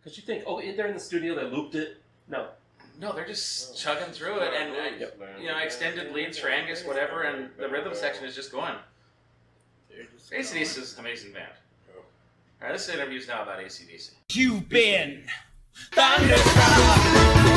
Because you think, oh, they're in the studio, they looped it. No. No, they're just chugging through it, and extended leads for Angus, whatever, and the rhythm section is just going. AC/DC is an amazing band. All right, this interview is now about AC/DC. You've been thunderstruck.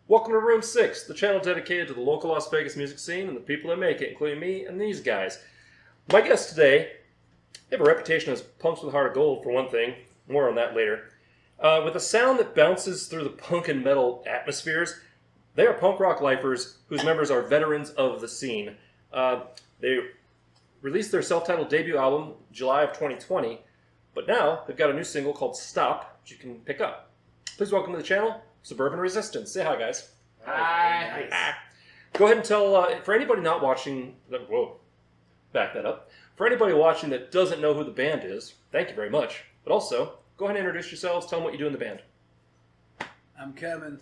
Welcome to Room 6, the channel dedicated to the local Las Vegas music scene and the people that make it, including me and these guys. My guests today, they have a reputation as punks with a heart of gold, for one thing. More on that later. With a sound that bounces through the punk and metal atmospheres, they are punk rock lifers whose members are veterans of the scene. They released their self-titled debut album July of 2020, but now they've got a new single called Stop, which you can pick up. Please welcome to the channel, Suburban Resistance. Say hi, guys. Hi. Go ahead and tell, for anybody not watching, back that up. For anybody watching that doesn't know who the band is, thank you very much. But also, go ahead and introduce yourselves, tell them what you do in the band. I'm Kevin.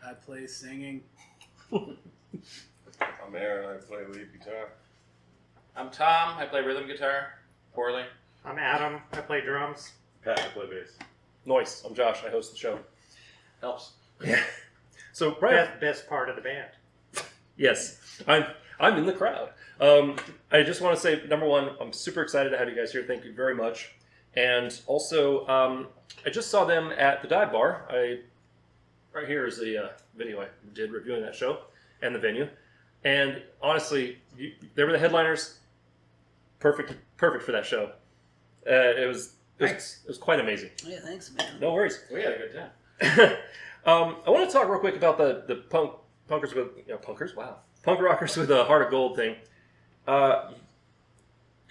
I play singing. I'm Aaron. I play lead guitar. I'm Tom. I play rhythm guitar. Poorly. I'm Adam. I play drums. Pat, I play bass. Nice. I'm Josh. I host the show. Helps. Yeah. So, right. Best part of the band. Yes. I'm in the crowd. I just want to say, number one, I'm super excited to have you guys here. Thank you very much. And also, I just saw them at the Dive Bar. Right here is the video I did reviewing that show and the venue. And honestly, they were the headliners. Perfect for that show. It was quite amazing. Yeah, thanks, man. No worries. We had a good time. I want to talk real quick about the punk rockers with a heart of gold thing. Can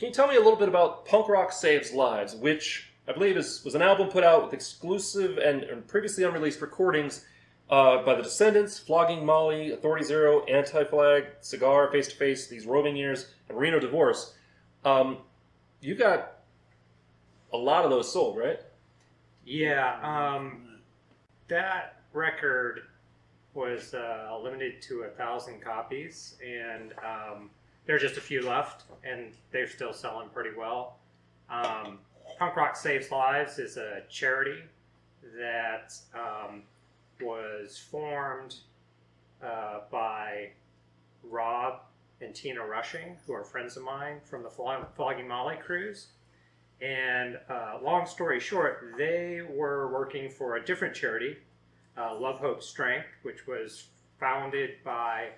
you tell me a little bit about Punk Rock Saves Lives, which I believe was an album put out with exclusive and previously unreleased recordings by the Descendants, Flogging Molly, Authority Zero, Anti-Flag, Cigar, Face to Face, These Roving Years, and Reno Divorce. You got a lot of those sold, right? Yeah. That record was limited to 1,000 copies, and there are just a few left, and they're still selling pretty well. Punk Rock Saves Lives is a charity that was formed by Rob and Tina Rushing, who are friends of mine from the Flogging Molly cruise. And long story short, they were working for a different charity, Love, Hope, Strength, which was founded by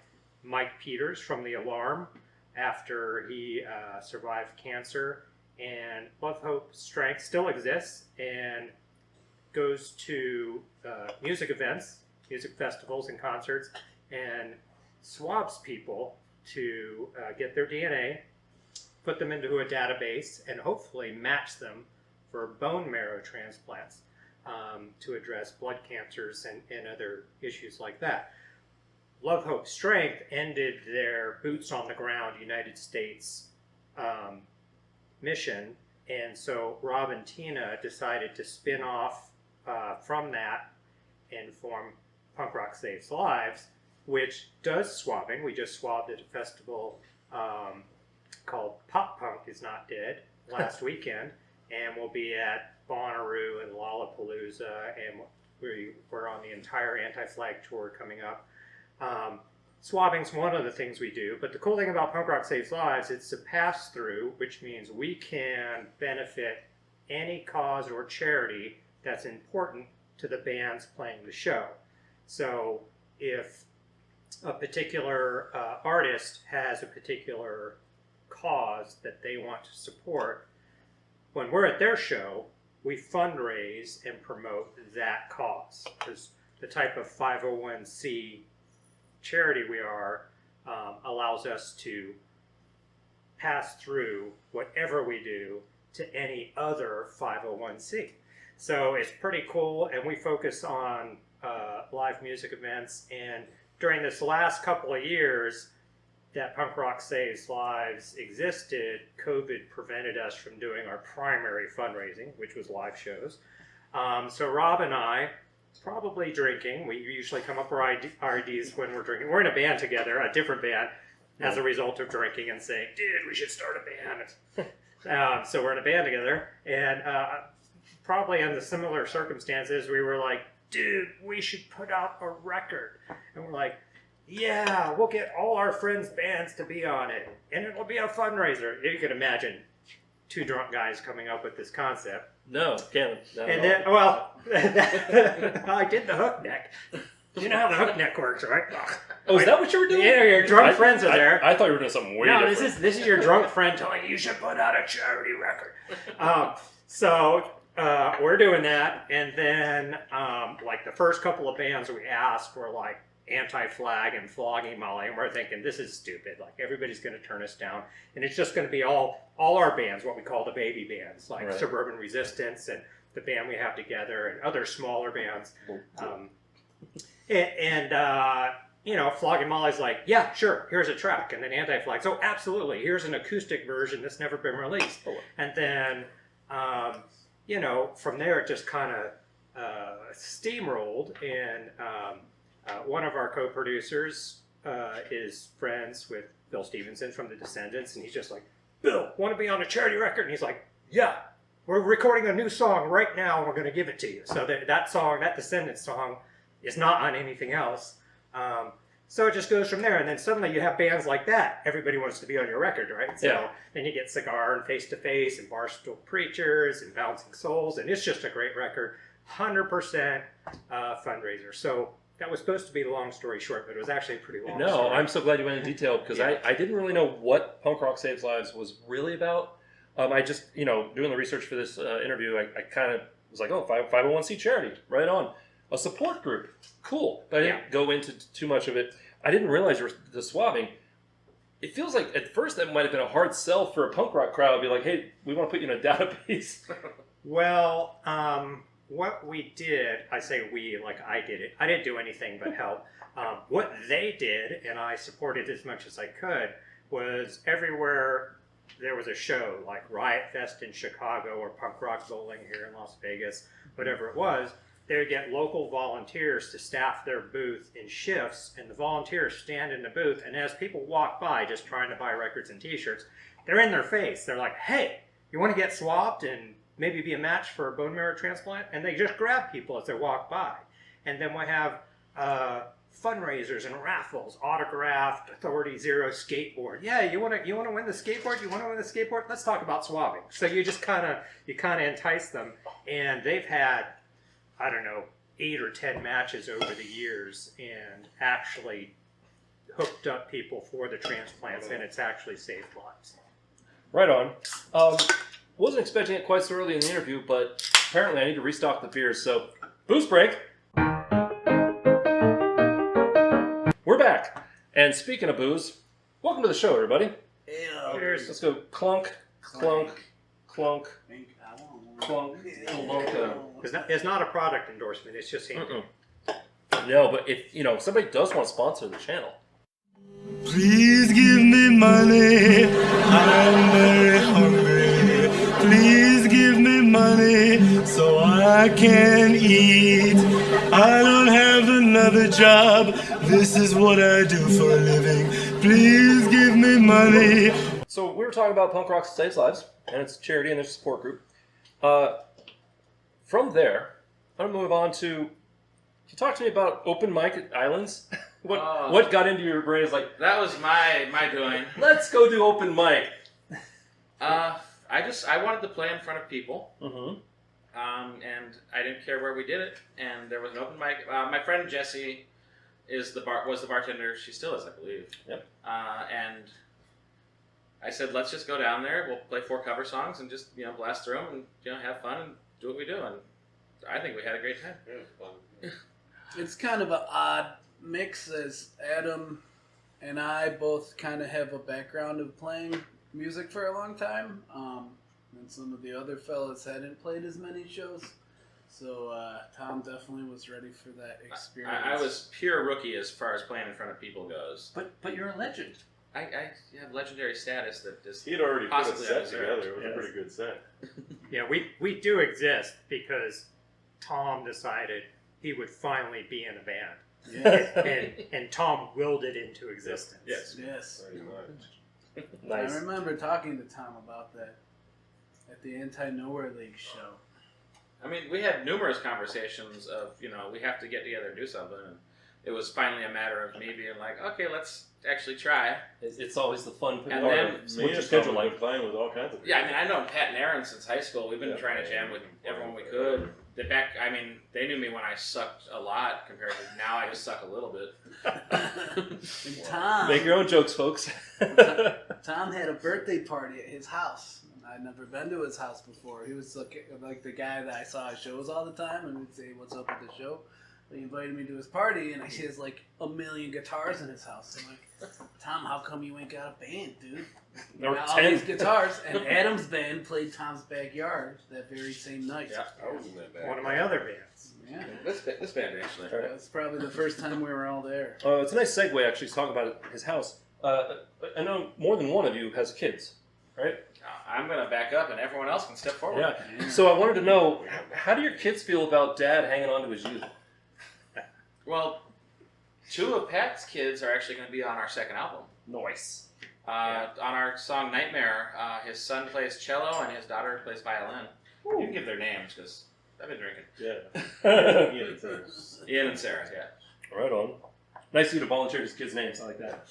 Mike Peters from The Alarm after he survived cancer. And Love, Hope, Strength still exists and goes to music events, music festivals and concerts, and swabs people to get their DNA, put them into a database, and hopefully match them for bone marrow transplants to address blood cancers and other issues like that. Love, Hope, Strength ended their boots on the ground United States mission, and so Rob and Tina decided to spin off from that and form Punk Rock Saves Lives, which does swabbing. We just swabbed at a festival called Pop Punk Is Not Dead last weekend, and we'll be at Bonnaroo and Lollapalooza, and we're on the entire Anti-Flag tour coming up. Swabbing's one of the things we do, but the cool thing about Punk Rock Saves Lives, it's a pass-through, which means we can benefit any cause or charity that's important to the bands playing the show. So if a particular artist has a particular cause that they want to support, when we're at their show, we fundraise and promote that cause. Because the type of 501c charity we are allows us to pass through whatever we do to any other 501c. So it's pretty cool, and we focus on live music events. And during this last couple of years, that Punk Rock Saves Lives existed, COVID prevented us from doing our primary fundraising, which was live shows. So Rob and I, probably drinking, we usually come up with our ideas when we're drinking. We're in a band together, a different band, as a result of drinking and saying, dude, we should start a band. So we're in a band together, and probably under similar circumstances, we were like, dude, we should put out a record. And we're like, yeah, we'll get all our friends' bands to be on it, and it'll be a fundraiser. You can imagine two drunk guys coming up with this concept. No, can't. And then, well, I did the hook neck. You know how the hook neck works, right? Oh, is that what you were doing? Yeah, your drunk friends are there. I thought you were doing something way No, different. this is your drunk friend telling you you should put out a charity record. So we're doing that, and then like the first couple of bands we asked were like Anti-Flag and Flogging Molly, and we're thinking this is stupid. Like everybody's going to turn us down, and it's just going to be all our bands, what we call the baby bands, like Right. Suburban Resistance and the band we have together, and other smaller bands. You know, Flogging Molly's like, yeah, sure, here's a track, and then Anti-Flag, so absolutely, here's an acoustic version that's never been released, and then you know, from there it just kind of steamrolled, and one of our co-producers is friends with Bill Stevenson from The Descendants, and he's just like, Bill, want to be on a charity record? And he's like, yeah, we're recording a new song right now, and we're going to give it to you. So that song, that Descendants song, is not on anything else. So it just goes from there, and then suddenly you have bands like that. Everybody wants to be on your record, right? So then you get Cigar and Face to Face and Barstool Preachers and Bouncing Souls, and it's just a great record. 100% fundraiser. So that was supposed to be the long story short, but it was actually a pretty long No, story. I'm so glad you went into detail because I didn't really know what Punk Rock Saves Lives was really about. I just, you know, doing the research for this interview, I kind of was like, oh, 501c charity, right on. A support group, cool. But I didn't go into too much of it. I didn't realize the swabbing. It feels like at first that might have been a hard sell for a punk rock crowd. Be like, hey, we want to put you in a database. Well, what we did, I say we, like I did it. I didn't do anything but help. What they did, and I supported as much as I could, was everywhere there was a show, like Riot Fest in Chicago or Punk Rock Bowling here in Las Vegas, whatever it was, they would get local volunteers to staff their booth in shifts, and the volunteers stand in the booth, and as people walk by just trying to buy records and t-shirts, they're in their face. They're like, hey, you want to get swabbed and maybe be a match for a bone marrow transplant? And they just grab people as they walk by. And then we have fundraisers and raffles, autographed Authority Zero skateboard. Yeah, you want to win the skateboard? You want to win the skateboard? Let's talk about swabbing. So you just kind of entice them, and they've had, I don't know, 8 or 10 matches over the years, and actually hooked up people for the transplants, and it's actually saved lives. Right on. Wasn't expecting it quite so early in the interview, but apparently I need to restock the beers. So, booze break. We're back. And speaking of booze, welcome to the show, everybody. Cheers. Let's go clunk, clunk, clunk, clunk, clunk. It's not a product endorsement, it's just him. No, but if, you know, somebody does want to sponsor the channel. Please give me money, I'm very hungry. Please give me money so I can eat. I don't have another job, this is what I do for a living. Please give me money. So we were talking about Punk Rock Saves Lives, and it's a charity and there's a support group. From there, I'm going to move on to, can you talk to me about open mic at Islands? What got into your brain is like, That was my doing. let's go do open mic. I wanted to play in front of people. Mm-hmm. And I didn't care where we did it. And there was an open mic. My friend Jessie was the bartender. She still is, I believe. Yep. And I said, let's just go down there. We'll play 4 cover songs and just blast through them and have fun and do what we do. And I think we had a great time. Yeah, it was fun. It's kind of an odd mix, as Adam and I both kind of have a background of playing music for a long time. And some of the other fellas hadn't played as many shows. So Tom definitely was ready for that experience. I was pure rookie as far as playing in front of people goes. But you're a legend. I have legendary status that is He'd already put a possibly set undeserved. together. It was a pretty good set. Yeah, we do exist because Tom decided he would finally be in a band. and Tom willed it into existence. Yes. Yes. Pretty much. Nice. I remember talking to Tom about that at the Anti-Nowhere League show. I mean, we had numerous conversations of, we have to get together and do something. And it was finally a matter of me being like, okay, let's actually try. It's always the fun And part then- of Me what's and your Tom schedule have like? been playing with all kinds of people. Yeah, I mean, I've known Pat and Aaron since high school. We've been Yeah. trying to jam with everyone we could. They knew me when I sucked a lot compared to now I just suck a little bit. And Tom, Make your own jokes, folks. Tom had a birthday party at his house. I'd never been to his house before. He was like the guy that I saw at shows all the time and would say, "What's up with the show?" He invited me to his party, and he has like 1,000,000 guitars in his house. I'm like, Tom, how come you ain't got a band, dude? There were Got all 10. these guitars, and Adam's band played Tom's backyard that very same night. Yeah. I wasn't that bad. One of my other bands. Yeah. This band, actually. All right. That's probably the first time we were all there. It's a nice segue, actually, to talk about his house. I know more than one of you has kids, right? I'm going to back up and everyone else can step forward. Yeah. So I wanted to know, how do your kids feel about Dad hanging on to his youth? Well, 2 of Pat's kids are actually going to be on our second album. Nice. On our song Nightmare, his son plays cello and his daughter plays violin. You can give their names because I've been drinking. Yeah. Yeah, it's Ian and Sarah, yeah. Right on. Nice of you to volunteer his kids' names. I like that.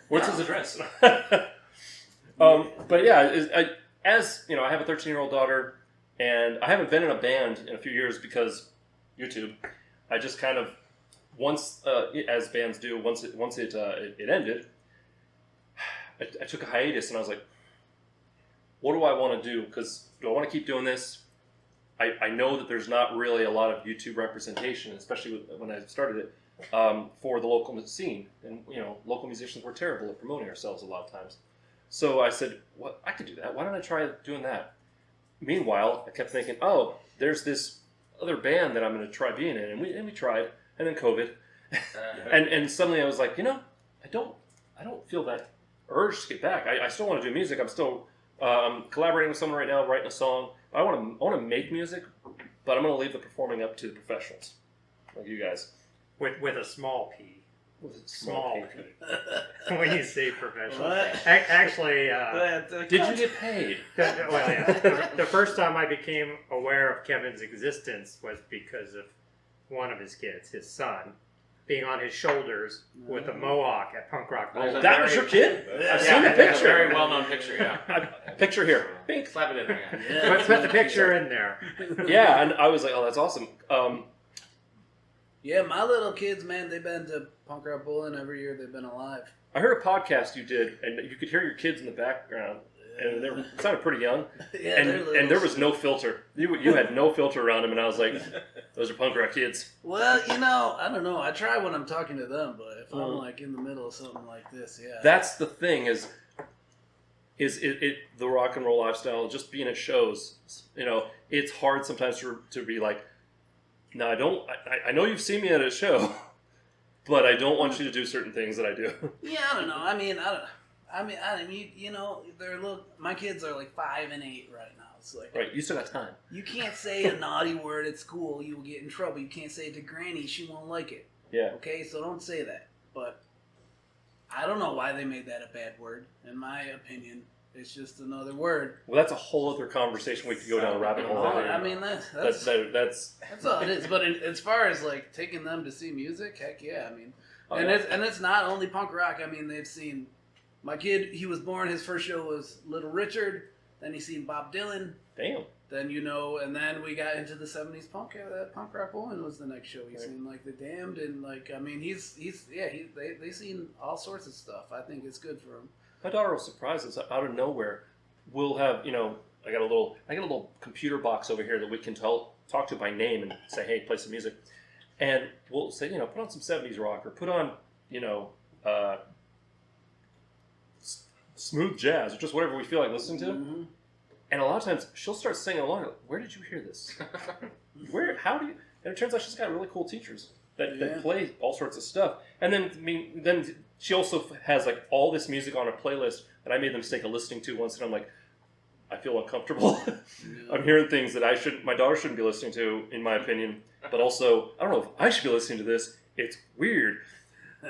What's his address? But yeah, as you know, I have a 13-year-old daughter, and I haven't been in a band in a few years because YouTube. I just kind of once, as bands do, once it ended, I took a hiatus, and I was like, what do I want to do? Because do I want to keep doing this? I know that there's not really a lot of YouTube representation, especially when I started it, for the local scene. And, local musicians were terrible at promoting ourselves a lot of times. So I said, well, I could do that. Why don't I try doing that? Meanwhile, I kept thinking, oh, there's this other band that I'm going to try being in. And we tried. And then COVID. And suddenly I was like, I don't feel that urge to get back. I still want to do music. I'm still collaborating with someone right now, writing a song. I want to make music, but I'm going to leave the performing up to the professionals, like you guys. With a small P. With a Small P. P. When you say professional. What? Actually, Did you get paid? the first time I became aware of Kevin's existence was because of one of his kids, his son, being on his shoulders with a mohawk at Punk Rock There's a Bowling. That was your kid? I've seen the it's a picture. very well-known picture, yeah. Picture here. Pink. Slap it in there, yeah. Put the picture in there. Yeah, and I was like, oh, that's awesome. Yeah, my little kids, man, they've been to Punk Rock Bowling every year they've been alive. I heard a podcast you did, and you could hear your kids in the background, and they sounded pretty young. Yeah, and there was no filter. You had no filter around them, and I was like, those are punk rock kids. Well, I don't know. I try when I'm talking to them, but if I'm like in the middle of something like this, yeah. That's the thing is the rock and roll lifestyle, just being at shows, it's hard sometimes to be like, no, I know you've seen me at a show, but I don't want you to do certain things that I do. Yeah, I don't know. I mean, they're my kids are like 5 and 8 right now. It's like, Right, you still got time. you can't say a naughty word at school, you will get in trouble. You can't say it to Granny, she won't like it. Yeah. Okay, so don't say that. But I don't know why they made that a bad word. In my opinion, it's just another word. Well, that's a whole other conversation. We could go down a rabbit hole. I mean, that's all it is. But as far as like taking them to see music, heck yeah. I mean, it's not only punk rock. I mean, they've seen my kid. He was born. His first show was Little Richard. Then he seen Bob Dylan. Damn. Then and then we got into the '70s punk. Punk Rock Bowling was the next show. He's seen like the Damned and like I mean they seen all sorts of stuff. I think it's good for him. My daughter will surprise us out of nowhere. We'll have, I got a little computer box over here that we can talk to by name and say, hey, play some music. And we'll say, put on some 70s rock or put on, smooth jazz or just whatever we feel like listening to. Mm-hmm. And a lot of times she'll start singing along. Like, where did you hear this? How do you? And it turns out she's got really cool teachers that play all sorts of stuff. And then, then she also has like all this music on a playlist that I made the mistake of listening to once, and I'm like, I feel uncomfortable. I'm hearing things that my daughter shouldn't be listening to, in my opinion. But also, I don't know if I should be listening to this. It's weird.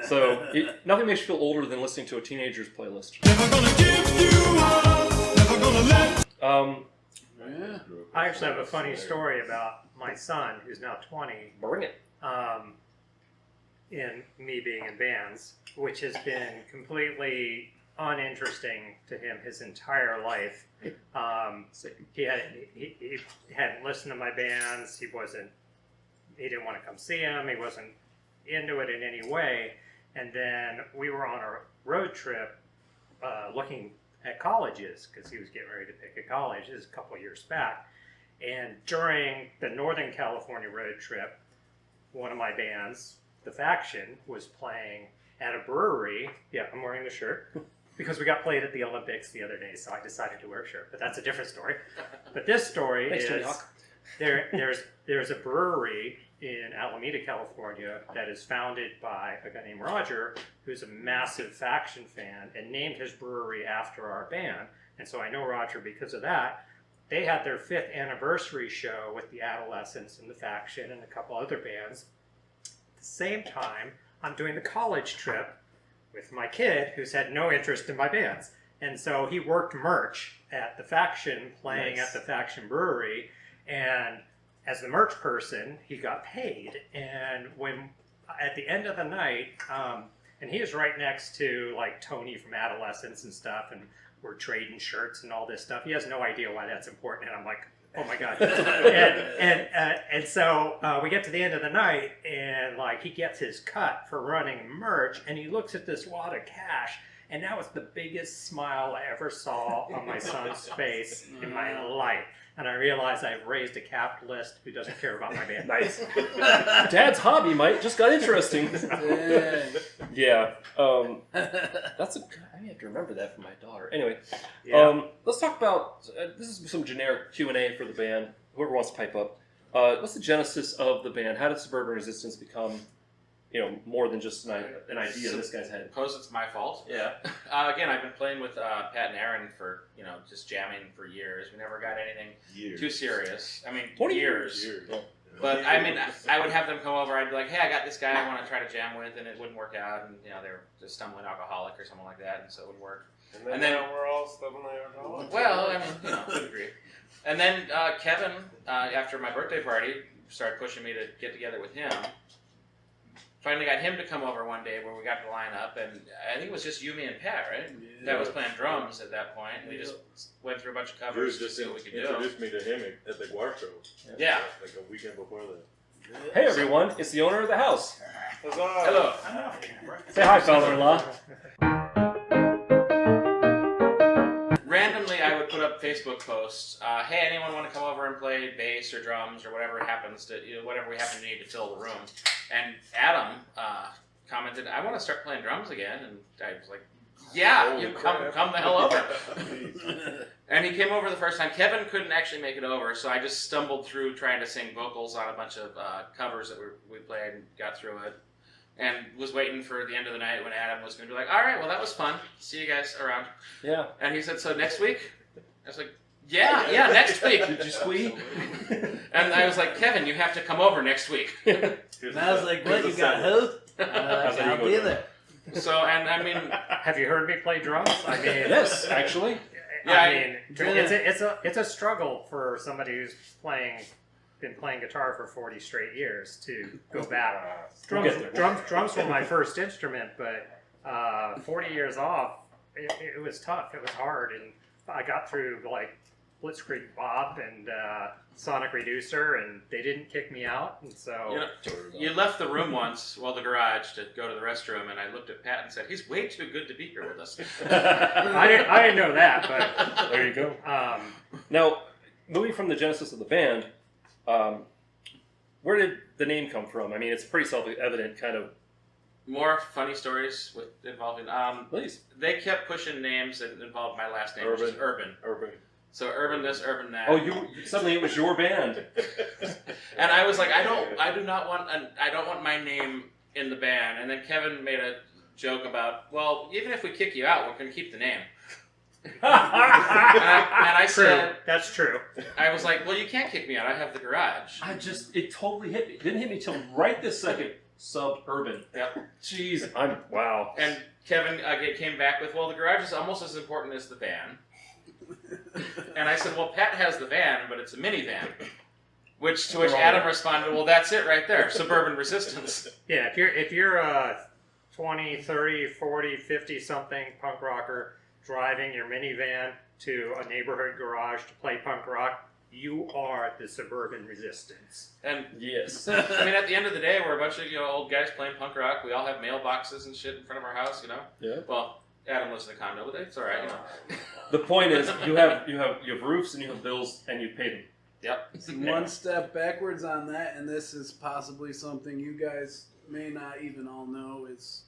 So nothing makes you feel older than listening to a teenager's playlist. Never gonna give you up, never gonna let. Yeah. I actually have a funny story about my son, who's now 20, Bring it. in me being in bands, which has been completely uninteresting to him his entire life. He hadn't listened to my bands. He didn't want to come see him. He wasn't into it in any way. And then we were on a road trip looking at colleges because he was getting ready to pick a college. This is a couple of years back. And during the Northern California road trip, one of my bands, The Faction, was playing at a brewery. Yeah, I'm wearing the shirt because we got played at the Olympics the other day, so I decided to wear a shirt. But that's a different story. But this story Thanks, Tony is Hawk. there's a brewery in Alameda, California, that is founded by a guy named Roger, who's a massive Faction fan, and named his brewery after our band. And so I know Roger because of that. They had their 5th anniversary show with the Adolescents and the Faction and a couple other bands. At the same time, I'm doing the college trip with my kid, who's had no interest in my bands. And so he worked merch at the Faction, playing at the Faction Brewery, and as the merch person, he got paid. And when at the end of the night, and he was right next to like Tony from Adolescents and stuff, and we're trading shirts and all this stuff. He has no idea why that's important, and I'm like, oh my god. and so we get to the end of the night, and like he gets his cut for running merch, and he looks at this wad of cash. And that was the biggest smile I ever saw on my son's face in my life. And I realized I've raised a capitalist who doesn't care about my band. Nice. Dad's hobby, Mike, just got interesting. Yeah. That's I have to remember that for my daughter. Anyway, Yeah. let's talk about, this is some generic Q&A for the band. Whoever wants to pipe up. What's the genesis of the band? How did Suburban Resistance become, more than just an idea in this guy's head? Suppose it's my fault. Yeah. Again, I've been playing with Pat and Aaron for, just jamming for years. We never got anything too serious. I mean, 20 years. Yeah. But I mean, I would have them come over. I'd be like, "Hey, I got this guy I want to try to jam with," and it wouldn't work out. And they were just stumbling alcoholic or something like that, and so it wouldn't work. And then now we're all stumbling alcoholics. Well, I mean, to a degree. And then Kevin, after my birthday party, started pushing me to get together with him. Finally got him to come over one day where we got to line up, and I think it was just you, me, and Pat, right? Yeah. Pat was playing drums at that point, and we just went through a bunch of covers to see what we could do. Introduced me to him at the Guar show. Yeah. Like a weekend before that. Hey everyone, it's the owner of the house. Hello. Say hi, father-in-law. Randomly, I would put up Facebook posts. Hey, anyone want to come over and play bass or drums or whatever happens to, whatever we happen to need to fill the room? And Adam commented, "I want to start playing drums again." And I was like, "Yeah, you come the hell over." And he came over the first time. Kevin couldn't actually make it over, so I just stumbled through trying to sing vocals on a bunch of covers that we played and got through it. And was waiting for the end of the night when Adam was going to be like, "All right, well, that was fun. See you guys around." Yeah. And he said, "So next week?" I was like, Yeah, next week. Did you squeak? And I was like, "Kevin, you have to come over next week." And I was like, what, you got who? I'll be there. So, and I mean, Have you heard me play drums? I mean, Yes, actually. Yeah, I mean, it's a struggle for somebody who's been playing guitar for 40 straight years to go back. Drums were my first instrument, but 40 years off, it was tough. It was hard, and I got through like Blitzkrieg Bop and Sonic Reducer, and they didn't kick me out. And so you left the room once, the garage, to go to the restroom, and I looked at Pat and said, "He's way too good to be here with us." I didn't know that, but there you go. Now, moving from the genesis of the band, where did the name come from? I mean, it's pretty self-evident, kind of. More funny stories involving. Please. They kept pushing names that involved my last name, which is Urban. So Urban this, Urban that. Oh, suddenly it was your band. And I was like, I don't want my name in the band. And then Kevin made a joke about, well, even if we kick you out, we're going to keep the name. and I said, That's true. I was like, well, you can't kick me out. I have the garage. It totally hit me. It didn't hit me till right this second. Suburban. Yep. Jeez, wow. And Kevin came back with, well, the garage is almost as important as the van. And I said, well, Pat has the van, but it's a minivan. To which Adam responded, well, that's it right there, suburban resistance. Yeah, if you're a 20, 30, 40, 50 something punk rocker driving your minivan to a neighborhood garage to play punk rock, you are the suburban resistance. And yes. I mean, at the end of the day, we're a bunch of old guys playing punk rock. We all have mailboxes and shit in front of our house, Yeah. Well, Adam lives in a condo, but it's all right, The point is, you have roofs and you have bills and you pay them. Yep. One step backwards on that, and this is possibly something you guys may not even all know, is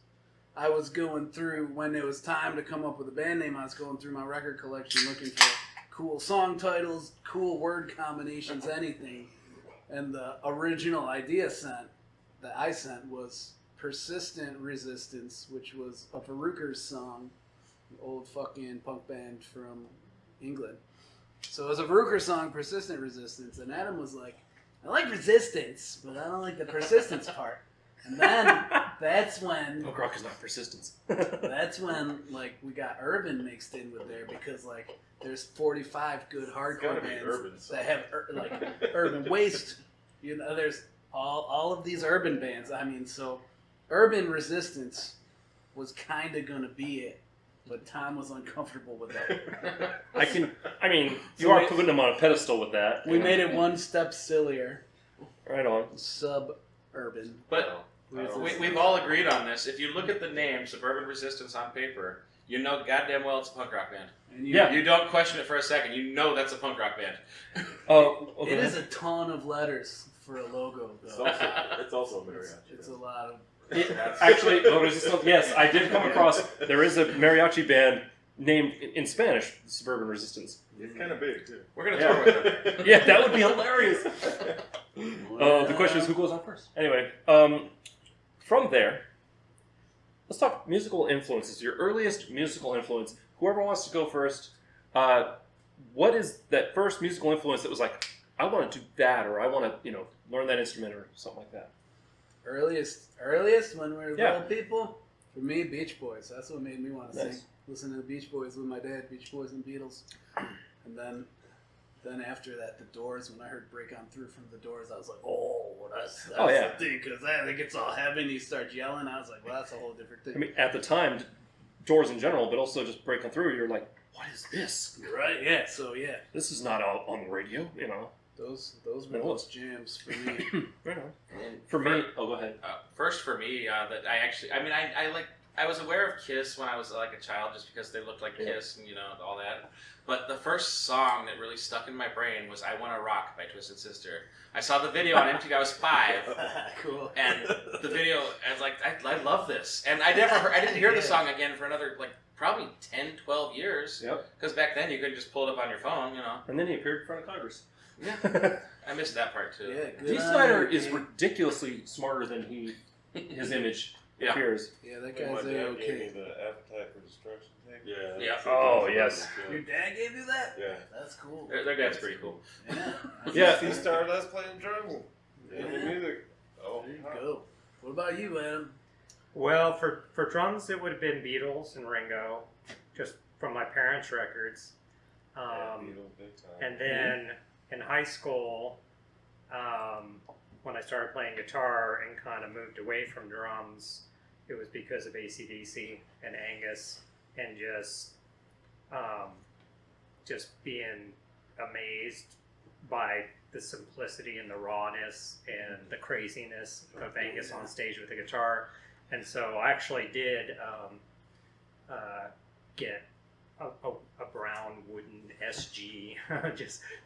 I was going through, when it was time to come up with a band name, I was going through my record collection looking for cool song titles, cool word combinations, anything. And the original idea that I sent was Persistent Resistance, which was a Faroukers song, an old fucking punk band from England. So it was a Faroukers song, Persistent Resistance, and Adam was like, I like resistance, but I don't like the persistence part. And then that's when Punk rock is not persistence. that's when we got urban mixed in with there, because there's 45 good hardcore bands that have urban waste. There's all of these urban bands. I mean, so urban resistance was kind of gonna be it, but Tom was uncomfortable with that. You are putting them on a pedestal with that. We made it one step sillier. Right on. Suburban. But we've all agreed on this. If you look at the name Suburban Resistance on paper, you know goddamn well it's a punk rock band. And You don't question it for a second. You know that's a punk rock band. It is a ton of letters for a logo, though. It's also a mariachi. It's a lot of... Actually, yes, I did come across, there is a mariachi band named in Spanish, Suburban Resistance. It's kind of big, too. We're going to tour with them. Yeah, that would be hilarious. The question is, who goes on first? Anyway, from there, let's talk musical influences. Your earliest musical influence. Whoever wants to go first, what is that first musical influence that was like, I want to do that, or I want to, learn that instrument, or something like that? Earliest when we were little people? For me, Beach Boys. That's what made me want to sing. Listen to the Beach Boys with my dad, Beach Boys and Beatles. And then after that, the Doors. When I heard Break On Through from the Doors, I was like, that's the thing. Because then it gets all heavy and he starts yelling. I was like, well, that's a whole different thing. I mean, at the time, Doors in general, but also just Break On Through, you're like, what is this? Right, yeah, so yeah. This is not on the radio, Those were those jams for me. Right on. For me, go ahead. First for me, that I was aware of Kiss when I was like a child, just because they looked like Kiss and all that. But the first song that really stuck in my brain was "I Wanna Rock" by Twisted Sister. I saw the video on MTV. I was 5. Cool. And the video, I was like, I love this. And I didn't hear the song again for another probably 10, 12 years. Yep. Because back then you could just pull it up on your phone, And then he appeared in front of Congress. Yeah. I missed that part too. Yeah, Dee Snider is ridiculously smarter than his image appears. Yeah, that My gave dad gave me okay. the Appetite for Destruction tape. Yeah. Oh, yes. Your dad gave you that? Yeah. That's cool. Their dad's pretty cool. Yeah. Yeah. He started us playing drums. Yeah. And music. Oh, There you go. What about you, Adam? Well, for drums, it would have been Beatles and Ringo, just from my parents' records. Beatles, big time. And then in high school, when I started playing guitar and kind of moved away from drums, it was because of AC/DC and Angus, and just being amazed by the simplicity and the rawness and the craziness of Angus on stage with the guitar. And so I actually did get a brown wooden SG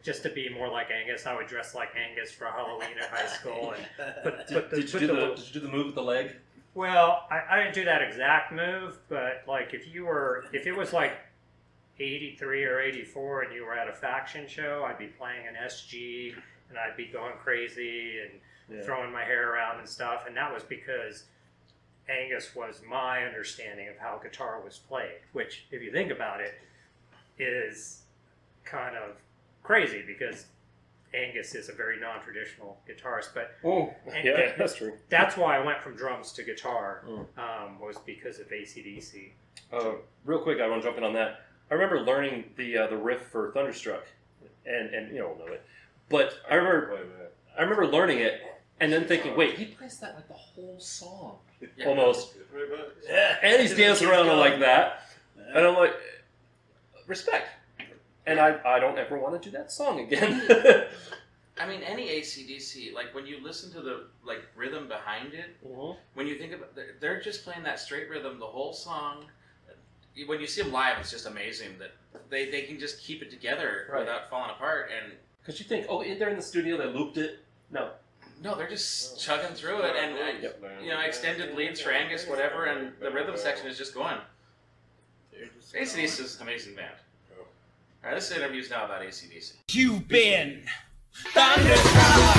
just to be more like Angus. I would dress like Angus for Halloween at high school. And Did you do the move with the leg? well, I didn't do that exact move, but if it was like 83 or 84 and you were at a faction show, I'd be playing an SG and I'd be going crazy and throwing my hair around and stuff. And that was because Angus was my understanding of how guitar was played, which, if you think about it, is kind of crazy because Angus is a very non-traditional guitarist. But Yeah, that's true. that's why I went from drums to guitar, was because of AC/DC. Real quick, I want to jump in on that. I remember learning the riff for Thunderstruck, and you all know it. But I remember learning it and then thinking, wait, he plays that like the whole song, almost. Yeah. And he's dancing around like that, and I'm like, respect. And I don't ever want to do that song again. I mean, any AC/DC, like when you listen to the like rhythm behind it, when you think about, they're just playing that straight rhythm the whole song. When you see them live, it's just amazing that they can just keep it together without falling apart. And because you think, oh, they're in the studio, they looped it. No, they're just chugging through it, and extended leads for Angus, whatever, and the rhythm section is just going. AC/DC is an amazing band. All right, this interview is now about AC/DC. You've been thunderstruck.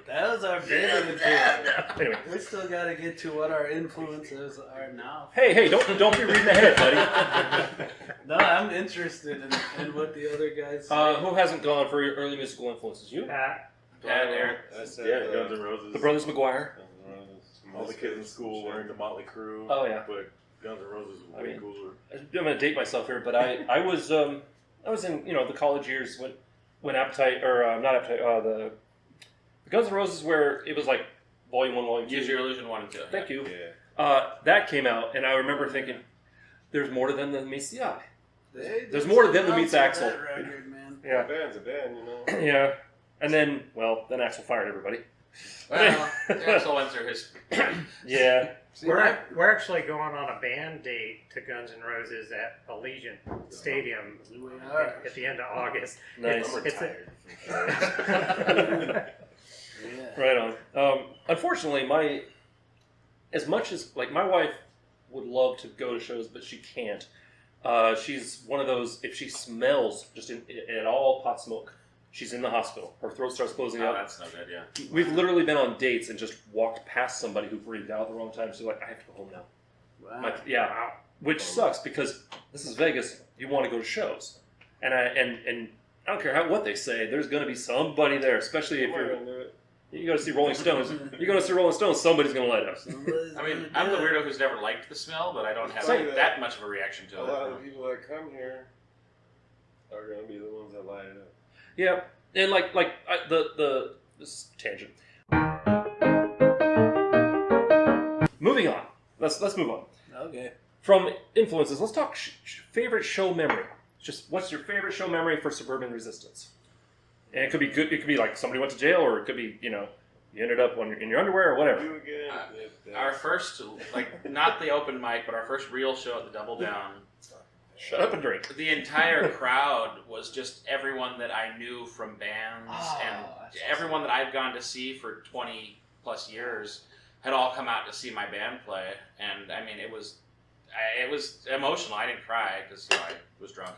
That was our band. Anyway, We still got to get to what our influences are now. hey, don't be reading ahead, buddy. No, I'm interested in what the other guys say. Who hasn't gone for your early musical influences? You? Pat, Aaron. I said Guns N' Roses. The Brothers McGuire? All the kids in school wearing the Motley Crue. Oh, yeah. But Guns N' Roses was way cooler. I'm going to date myself here, but I was in the college years when Appetite or not Appetite the Guns N' Roses where it was like Volume 1, Volume 2. Use Your Illusion 1 and 2. Thank you. Yeah. That came out, and I remember thinking, there's more to them than meets the eye. There's There's more to them than meets Axl. That record, man. Yeah. A band's a band, you know. Yeah. And then Axl fired everybody. Well, Axl went through his. Yeah. we're actually going on a band date to Guns N' Roses at Allegiant Stadium We are. at the end of August. Nice. I'm It's retired. Yeah. Right on. Unfortunately, as much as like my wife would love to go to shows, but she can't. She's one of those. If she smells just at all pot smoke, she's in the hospital. Her throat starts closing Oh, up. that's no good. Yeah. We've literally been on dates and just walked past somebody who breathed out at the wrong time. She's like, I have to go home now. Wow. Yeah, which sucks because this is Vegas. You want to go to shows, and I don't care what they say. There's going to be somebody there, especially if you go to see Rolling Stones. You go to see Rolling Stones, somebody's going to light up. I mean, I'm the weirdo who's never liked the smell, but I don't have that much of a reaction to A it. lot of the people that come here are going to be the ones that light it up. Yeah, and this tangent. Moving on. Let's move on. Okay. From influences, let's talk favorite show memory. Just what's your favorite show memory for Suburban Resistance? And it could be good. It could be like somebody went to jail, or it could be you ended up in your underwear or whatever. You again. Our first, not the open mic, but our first real show at the Double Down. Shut up and drink. The entire crowd was just everyone that I knew from bands, and everyone that I've gone to see for 20 plus years had all come out to see my band play. And I mean, it was emotional. I didn't cry because I was drunk.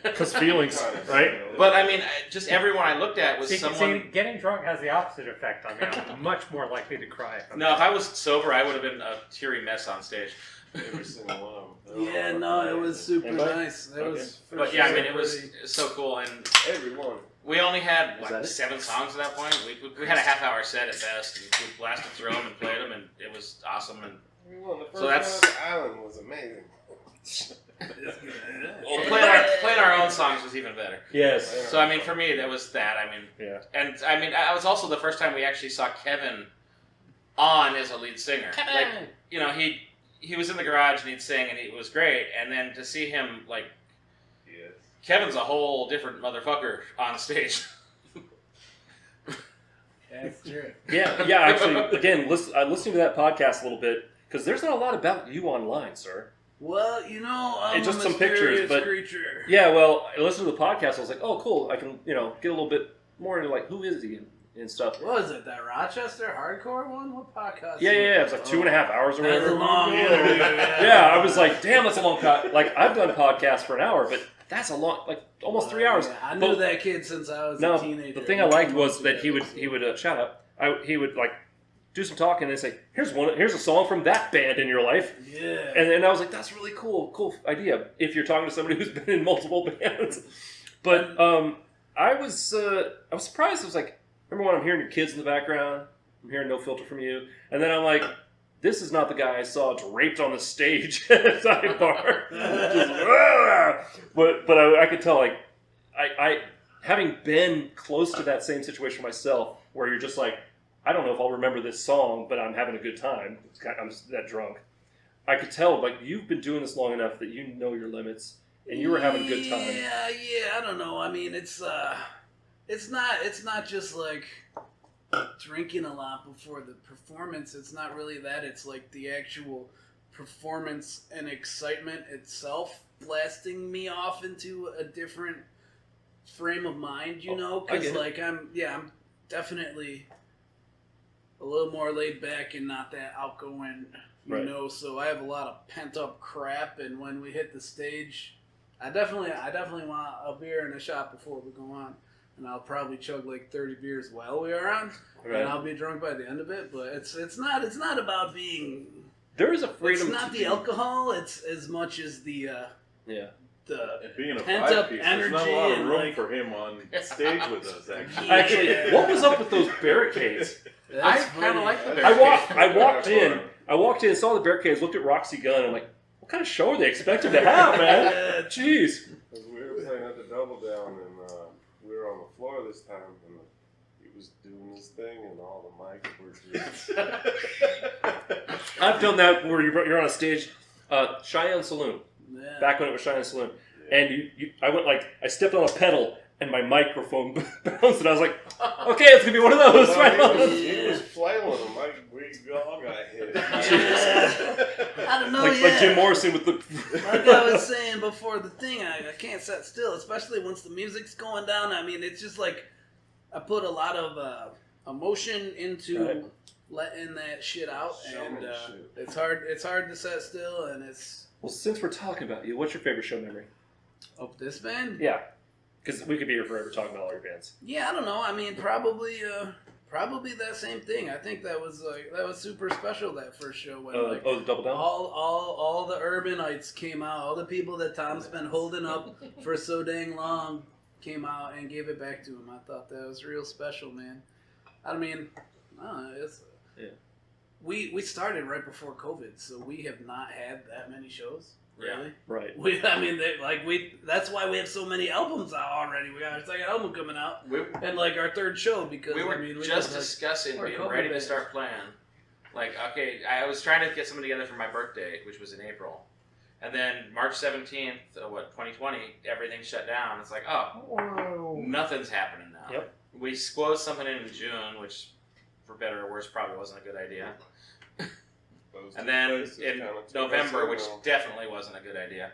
Because feelings, right? But I mean, just everyone I looked at was someone. See, getting drunk has the opposite effect on me. I'm much more likely to cry. No, if I was sober, I would have been a teary mess on stage. Every single one of them. Yeah, no, it was super Anybody? nice. It was. for But yeah, I sure mean, it was pretty- so cool, and Everyone. we only had that it? 7 songs at that point. We had a half-hour set at best, and we blasted through them and played them, and it was awesome. And Everyone. The first So that's- one on the island was amazing. playing our own songs was even better. Yes. So I mean, for me, that was that. I mean, Yeah. and I mean, I was also the first time we actually saw Kevin on as a lead singer. Like, he was in the garage and he'd sing and it was great. And then to see him Yes. Kevin's a whole different motherfucker on stage. That's true. Yeah. Actually, again, listening to that podcast a little bit because there's not a lot about you online, sir. Well, I'm Just a some pictures, mysterious but- creature. Yeah. Well, I listened to the podcast. I was like, oh, cool. I can get a little bit more into who is he and stuff. What was it? That Rochester hardcore one? What podcast? Yeah. It was like 2.5 hours or That's whatever. a long Yeah, I was like, damn, that's a long podcast. Like, I've done podcasts for an hour, but that's a long, like almost 3 hours. Yeah, I knew But- that kid since I was No, a teenager. the thing I liked was that he would shut up. He would like do some talking and say, here's a song from that band in your life. Yeah. And then I was like, that's really cool idea if you're talking to somebody who's been in multiple bands. But I was surprised. I was like, remember when I'm hearing your kids in the background? I'm hearing No Filter from you. And then I'm like, this is not the guy I saw draped on the stage at a sidebar. But I could tell, like, I having been close to that same situation myself, where you're just like, I don't know if I'll remember this song, but I'm having a good time. I'm that drunk. I could tell, like, you've been doing this long enough that you know your limits, and you were having a good time. Yeah, I don't know. I mean, it's not just like drinking a lot before the performance. It's not really that. It's like the actual performance and excitement itself blasting me off into a different frame of mind, you know? I Because get it. like I'm definitely a little more laid back and not that outgoing, you Right. know. So I have a lot of pent up crap, and when we hit the stage, I definitely want a beer and a shot before we go on, and I'll probably chug like 30 beers while we are on, Right. and I'll be drunk by the end of it. But it's not about being. There is a freedom. It's not the alcohol. It's as much as the Yeah. And being a pent up five-piece, there's not a energy lot of and, room like- for him on stage with us, actually. Yeah. Actually, what was up with those barricades? I That's kind of funny. like the I barricade. walked in, saw the barricades, looked at Roxy Gunn, and I'm like, what kind of show are they expected to have, man? Jeez. Because we were playing at the Double Down, and we were on the floor this time, and he was doing his thing, and all the mics were just... I've done that where you're on a stage, Cheyenne Saloon, Yeah. back when it was Cheyenne Saloon, and I went like, I stepped on a pedal, and my microphone bounced, and I was like, okay, it's gonna be one of those. No, Right he was flailing them, like we all got hit. I don't know. like Jim Morrison with the. Like I was saying before the thing, I can't sit still, especially once the music's going down. I mean, it's just like I put a lot of emotion into Right. letting that shit out, and Showmanship. it's hard to sit still, and it's Well, since we're talking about you, what's your favorite show memory? of this band. Yeah, because we could be here forever talking about all your bands. Yeah, I don't know. I mean, probably that same thing. I think that was super special, that first show when like The Double Down. all the urbanites came out, all the people that Tom's been holding up for so dang long came out and gave it back to him. I thought that was real special, man. I mean, it's Yeah. We started right before COVID, so we have not had that many shows. Really? Right. That's why we have so many albums out already. We got our second album coming out, We, and like our third show because we were we just had, like, discussing we're being COVID ready to band. start playing. Like, okay, I was trying to get something together for my birthday, which was in April. And then March 17th, 2020, everything shut down. It's like, oh, nothing's happening now. Yep. We squozed something in June, which, for better or worse, probably wasn't a good idea. Those And two then places in kinda took November, us which in, though. definitely wasn't a good idea.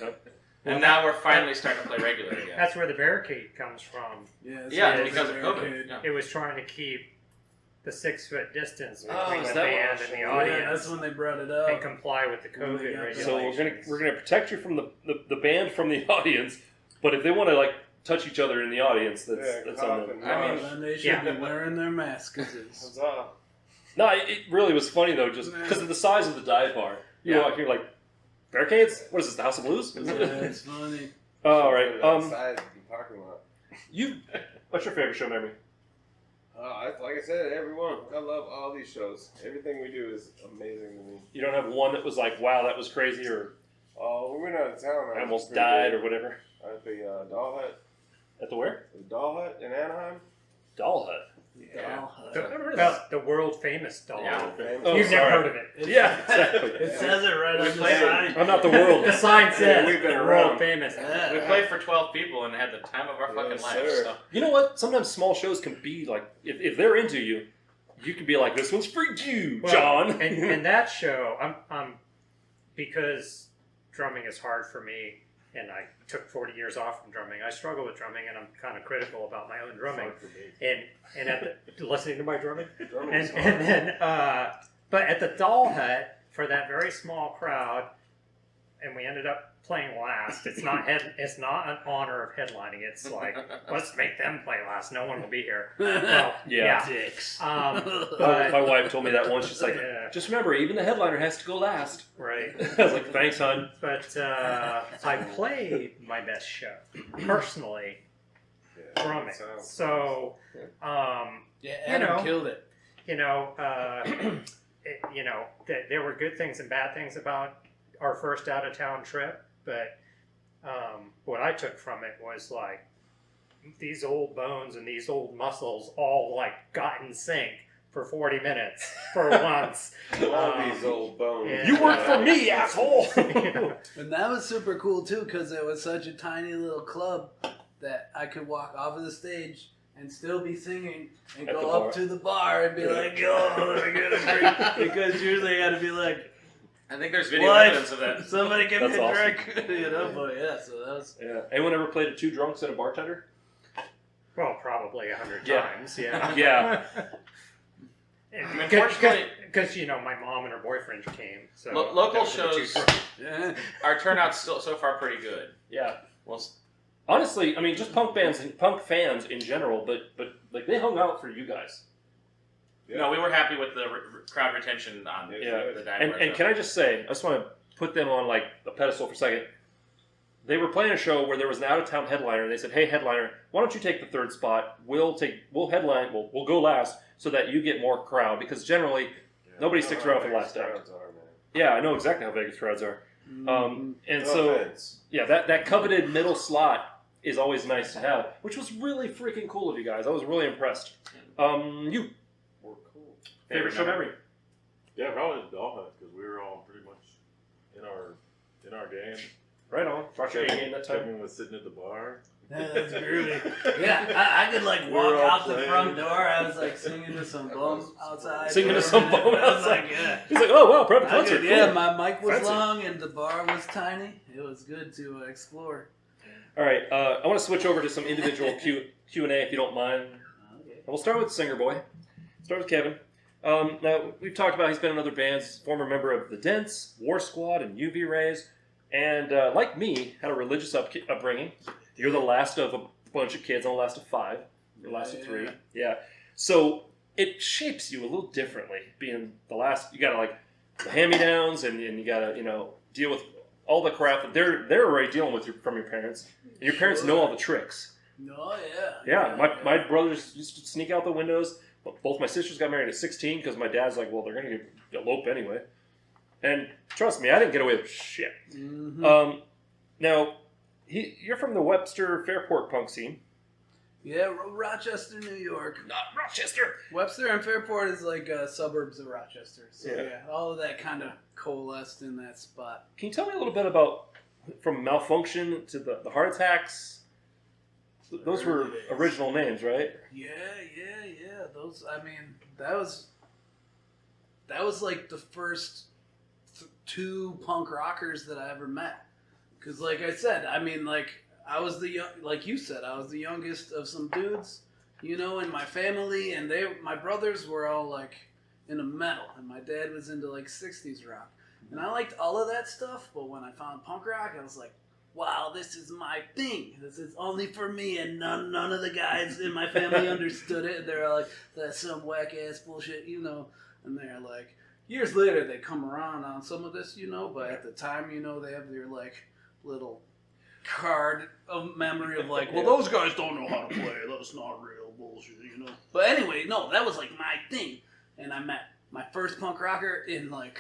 Nope. And now we're finally starting to play regular again. That's where the barricade comes from. Yeah, Yeah, it's because of very COVID. good. Yeah. It was trying to keep the 6-foot distance Oh, between is the that band what- and the Yeah, audience that's when they brought it and up. comply with the When they COVID got regulations. So we're gonna protect you from the band from the audience, but if they want to like touch each other in the audience, that's on cough them. and I mean, mosh. Then they should Yeah. be wearing their masks. 'Cause it's- Huzzah. No, it really was funny though, just because of the size of the dive bar. You know, you're like, barricades? What is this, the House of Blues? yeah, it's funny. All right. Outside in the parking lot. What's your favorite show memory? Like I said, everyone. I love all these shows. Everything we do is amazing to me. You don't have one that was like, wow, that was crazy, or Oh, we went out of town. I almost died, or whatever. At the Doll Hut. At the where? The Doll Hut in Anaheim. Doll Hut. Yeah. The world famous doll. Yeah. Oh, You've never sorry. heard of it. Yeah, exactly. It says it right on the played it. sign. I'm not the world. The sign says We've been world around. famous. We played for 12 people and had the time of our fucking Yes, lives. sir. So. You know what? Sometimes small shows can be like, if they're into you, you can be like, this one's for you, Well, John. and that show, I'm because drumming is hard for me, and I took 40 years off from drumming. I struggle with drumming, and I'm kind of critical about my own drumming. And at the, listening to my drumming, Drumming's and hard. then but at the Doll Hut for that very small crowd, and we ended up playing last. It's not an honor of headlining. It's like, let's make them play last. No one will be here. Well, Yeah. Dicks. but My wife told me that once. She's like, Yeah. just remember, even the headliner has to go last. right. I was like, thanks, hon. But I played my best show personally from it. So, Yeah, Adam know. killed it. There were good things and bad things about our first out of town trip, but what I took from it was like these old bones and these old muscles all like got in sync for 40 minutes for once. All these old bones. yeah. You work for me, asshole! And that was super cool too, because it was such a tiny little club that I could walk off of the stage and still be singing and At go the up bar. to the bar and be like, "Yo, I get a drink," because usually I got to be like, I think there's video "What? evidence of that. Somebody give me That's a awesome. drink," you know. But yeah, so that was. Yeah. Anyone ever played a two drunks and a bartender? Well, probably 100 Yeah. times, yeah. Yeah. Unfortunately- Because my mom and her boyfriend came. So Local those were the two shows- drunks. Yeah. Our turnout's still so far pretty good. Yeah. Well, Honestly, I mean, just punk bands and punk fans in general, but like they hung out for you guys. no, we were happy with the crowd retention on Yeah. the And Diamond. can I just say, I just want to put them on like a pedestal for a second. They were playing a show where there was an out of town headliner, and they said, "Hey, headliner, why don't you take the third spot? We'll headline. We'll go last so that you get more crowd because generally nobody sticks around for the last act." Crowds are, man. Yeah, I know exactly how Vegas crowds are. And No so offense. yeah, that coveted middle slot is always nice to have, which was really freaking cool of you guys. I was really impressed. You We're cool. favorite show memory? Yeah, probably the Doll Hunt because we were all pretty much in our game. Right on. Brought your A game that time. Kevin was sitting at the bar. Yeah, that's groovy. Yeah, I could like We walk were all out the playing. front door. I was like singing to some bum outside. Singing to some bum I was outside. like, yeah. He's like, "Oh wow, private I concert." could, yeah, cool. my mic was Fancy. long and the bar was tiny. It was good to explore. All right, I want to switch over to some individual Q&A if you don't mind. Okay. We'll start with Singer Boy. Start with Kevin. Now, we've talked about he's been in other bands, former member of The Dents, War Squad, and UV Rays, and like me, had a religious upbringing. You're the last of a bunch of kids, I'm the last of 5. You're the last of 3. Yeah. So it shapes you a little differently, being the last. You got to like the hand-me-downs, and you got to deal with all the crap that they're already dealing with from your parents. And your parents know all the tricks. No, yeah. Yeah, my brothers used to sneak out the windows. Both my sisters got married at 16 because my dad's like, well, they're going to elope anyway. And trust me, I didn't get away with shit. Mm-hmm. Now, you're from the Webster Fairport punk scene. Yeah, Rochester, New York. Not Rochester. Webster and Fairport is like suburbs of Rochester. So Yeah. yeah, all of that kind of coalesced in that spot. Can you tell me a little bit about from Malfunction to the Heart Attacks? Those were original names, right? Yeah. Those, I mean, that was like the first 2 punk rockers that I ever met. Because, like I said, I mean, like I was like you said, I was the youngest of some dudes, in my family, and my brothers were all like into metal, and my dad was into like 60s rock, and I liked all of that stuff. But when I found punk rock, I was like, wow, this is my thing. This is only for me, and none of the guys in my family understood it. They're like, that's some whack ass bullshit, And they're like, years later they come around on some of this, but at the time, they have their like little card of memory of like, well, those guys don't know how to play. That's not real bullshit, But anyway, no, that was like my thing, and I met my first punk rocker in like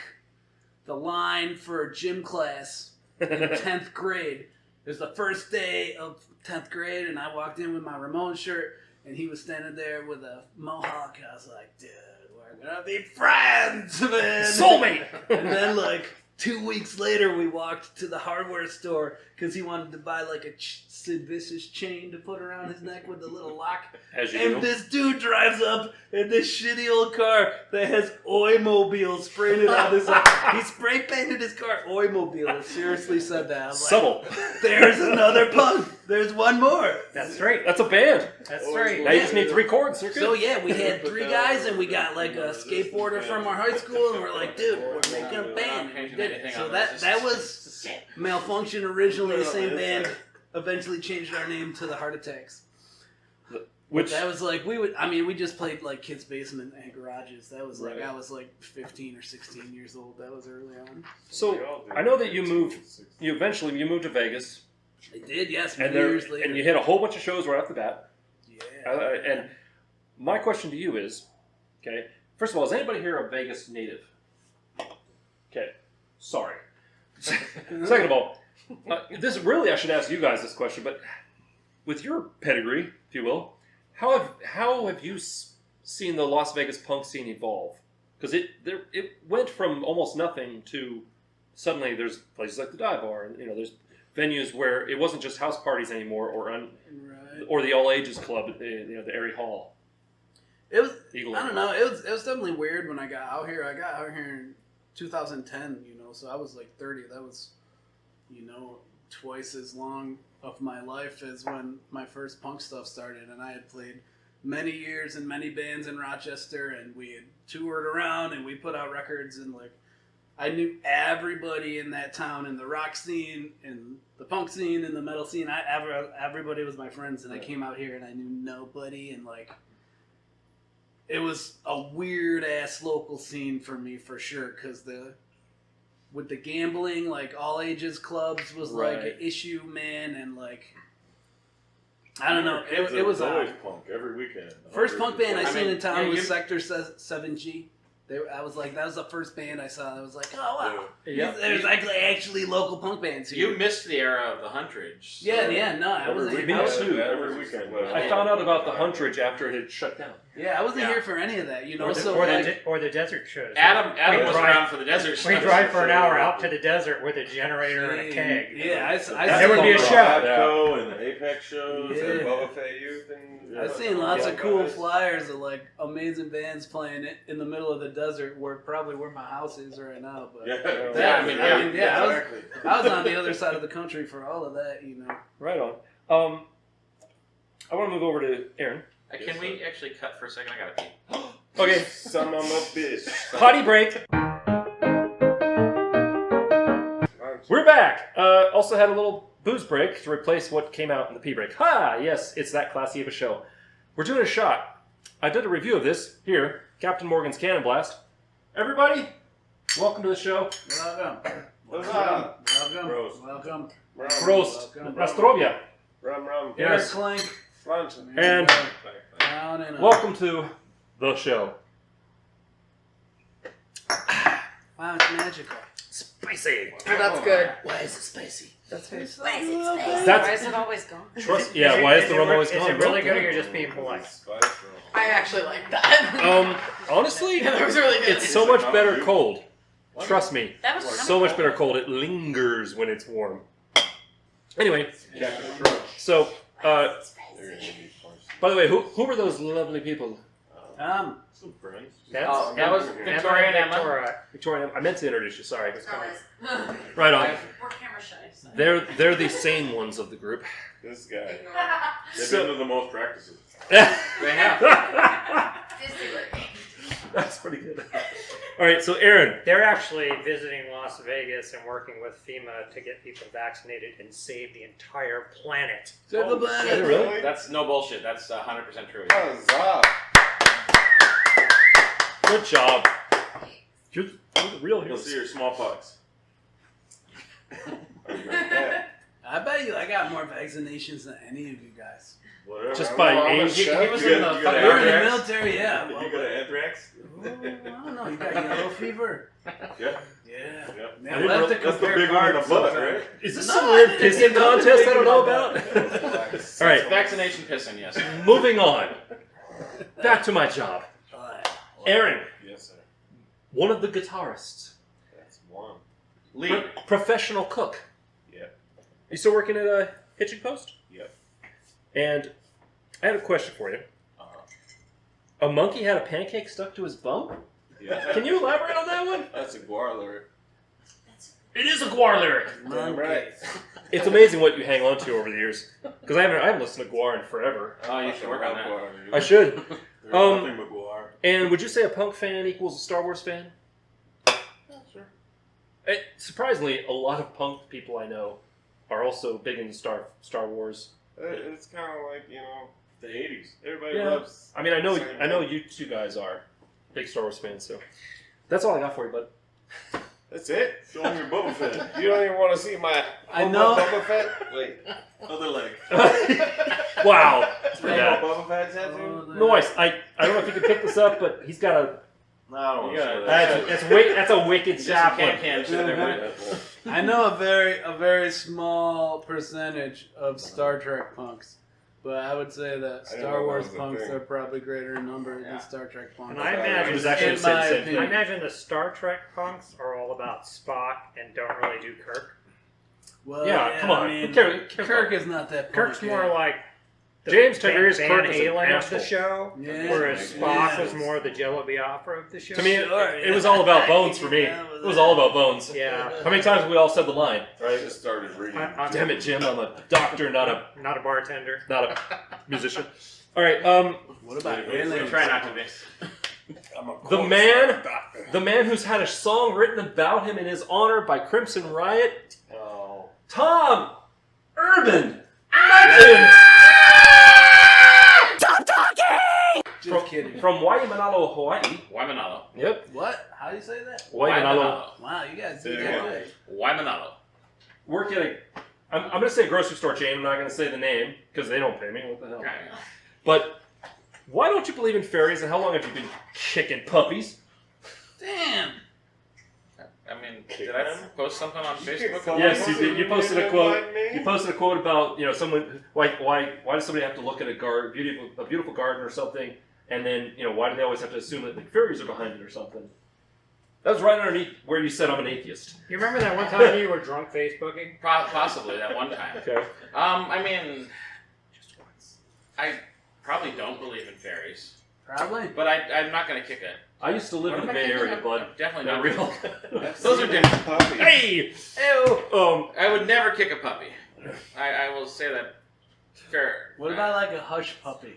the line for gym class. In 10th grade. It was the first day of 10th grade, and I walked in with my Ramones shirt, and he was standing there with a mohawk. I was like, dude, we're gonna be friends, man. Soulmate! And then, like, 2 weeks later, we walked to the hardware store because he wanted to buy, like, a Sid Vicious chain to put around his neck with a little lock. As you And do. this dude drives up in this shitty old car that has Oi-Mobile sprayed it on his He spray painted his car Oi-Mobile. Seriously said that. I was Subtle. like, there's another punk. There's one more. That's right. That's a band. That's right. Now you just need 3 chords. You're good. So yeah, we had 3 guys, and we got like a skateboarder from our high school, and we're like, dude, we're making a band. And we did it. So that was Malfunction originally, the same band. Eventually changed our name to the Heart Attacks. Which That was like we just played like kids' basement and garages. That was like I was like 15 or 16 years old. That was early on. so I know that you moved. You moved to Vegas, I did, yes. and years later. and you hit a whole bunch of shows right off the bat. Yeah. And my question to you is, okay, first of all, is anybody here a Vegas native? Okay, sorry. Second of all, this really I should ask you guys this question, but with your pedigree, if you will, how have you seen the Las Vegas punk scene evolve? Because it went from almost nothing to suddenly there's places like the Dive Bar, and there's venues where it wasn't just house parties anymore, or the all ages club at the Erie Hall. It was Eagle I don't know. It was definitely weird when I got out here. I got out here in 2010. So I was like 30. That was twice as long of my life as when my first punk stuff started, and I had played many years in many bands in Rochester, and we had toured around, and we put out records, and like I knew everybody in that town, in the rock scene, in the punk scene, in the metal scene. Everybody was my friends, and I came out here and I knew nobody, and like it was a weird ass local scene for me for sure, because with the gambling, like all ages clubs was like an issue, man, and like I don't know. It was always odd. punk every weekend. First punk band I seen in town was you- Sector 7G. I was like, that was the first band I saw. I was like, oh wow, Yeah. there's actually local punk bands here. You missed the era of the Huntridge. so- No, I wasn't. Me too. Every weekend. I found out about the Huntridge after it had shut down. Yeah, I wasn't Yeah. here for any of that. Or the desert shows. Adam We was drive- around for the desert show. We drive for an hour out to the desert with a generator and a keg. Yeah, There would be a show. Atco and the Apex shows. Yeah. And Boba Fett Youth and I've seen lots of cool flyers of like amazing bands playing it in the middle of the desert, where my house is right now. But Yeah. I was on the other side of the country for all of that, Right on. I want to move over to Aaron. Can we actually cut for a second? I gotta pee. Okay, Son of a bitch. potty break. We're back. Also had a little booze break to replace what came out in the pee break. Ha! Yes, it's that classy of a show. We're doing a shot. I did a review of this here, Captain Morgan's Cannon Blast. Everybody, welcome to the show. Welcome. Prost. Nastrovia. Rum. Yes. Clink. And Down and up. welcome to the show. Wow, it's magical. Spicy. Oh, that's good. Why is it spicy? That's good. Why is That's- Why is it always gone? Trust. Yeah. Why is the rum always Is gone? it really good or you're just being polite? I actually like that. Honestly, Yeah, that was really good. it's so much better cold. Trust me. That was So much better cold. It lingers when it's warm. Anyway, so by the way, who were those lovely people? Some friends. That was Victoria and Emma. Victoria, I meant to introduce you. Sorry. Right on. We're camera shy. So. They're the sane ones of the group. This guy. They've been to the most practices. They have. That's pretty good. All right, so Aaron. They're actually visiting Las Vegas and working with FEMA to get people vaccinated and save the entire planet. Save the planet. Really? That's no bullshit. That's 100% true. Huzzah. Good job. You're the real You'll heroes. see your smallpox. I bet you I got more vaccinations than any of you guys. Whatever. Just by I'm a age. He chef. was You in got- the you got fucking You're in the anthrax. military, yeah. You got an anthrax? I don't know. You got yellow fever? Yeah. Yeah. Yeah. Man, I we'll have to That's the compare big one in the cards butt, sometime. right? Is this No, some I weird didn't think pissing nothing contest I big don't know about about? All right, Vaccination pissing, yes. moving on. Back to my job. Aaron, Yes, sir. one of the guitarists, That's one. Lead. professional cook. Yep. You still working at a hitching post? Yep. And I have a question for you. A monkey had a pancake stuck to his bum? Yeah. Can you elaborate on that one? That's a guar lure. It is a Guar lyric. Damn right. It's amazing what you hang on to over the years. Because I haven't listened to Guar in forever. Oh, you should work on that. I should. There's nothing but Guar. And would you say a punk fan equals a Star Wars fan? Sure. Surprisingly, a lot of punk people I know are also big into Star Wars. It's kind of like, you know, The 80s. everybody Yeah. loves. I mean, I know Same you two guys are big Star Wars fans, so that's all I got for you, bud. That's it. Show them your Boba Fett. You don't even want to see my I know. Boba Fett? Wait. Other leg. Wow. Yeah. Yeah. Boba Fett tattoo? Noise. I don't know if you can pick this up, but he's got a. No, I don't want to Yeah, show that. That's a wicked Just some sapling. can shit there, buddy. I know a very small percentage of Star Trek punks, but I would say that I didn't Star know that Wars was a punks thing. are probably greater in number Yeah. than Star Trek punks. And I I imagine was actually in the same my thing. opinion. I imagine the Star Trek punks are all about Spock and don't really do Kirk. Well, Yeah, come on. I mean, Who cares? Kirk is not that. Kirk's punk, more yeah. like the James Tiberius Van Kirk is an Halen of asshole. the show, Yeah. whereas Yeah. Spock was more the Jello Biafra of the show. To me, Sure, it was all about bones for me. It was all about bones. yeah, How many times have we all said the line, I right? just started reading. I'm Damn it, Jim! I'm a doctor, not a not a bartender. musician. All right. What about We aliens? try not to be. I'm a The corpse man- doctor. The man who's had a song written about him in his honor by Crimson Riot, Oh. Tom Urban. Legend! Just kidding. From Waimanalo, Hawaii. Waimanalo. Yep. What? How do you say that? Waimanalo. Wow, you guys did Yeah. that good. Waimanalo. Work at a. I'm going to say a grocery store chain. I'm not going to say the name because they don't pay me. What the hell? Okay. But why don't you believe in fairies, and how long have you been kicking puppies? Damn. I mean, did I post something on Facebook? Oh, Yes, you did. You posted a quote. Like me? You posted a quote about, you know, someone. Why does somebody have to look at a beautiful garden or something, and then, you know, why do they always have to assume that the fairies are behind it or something? That was right underneath where you said I'm an atheist. You remember that one time you were drunk Facebooking? Possibly that one time. Okay. I mean, I probably don't believe in fairies, Probably. but I'm not going to kick it. I used to live What in the am I Bay kicking? Area, bud. I'm definitely Not not real. Those are different. Puppies. Hey! Ew! I would never kick a puppy. I will say that. Fair. What about like a hush puppy?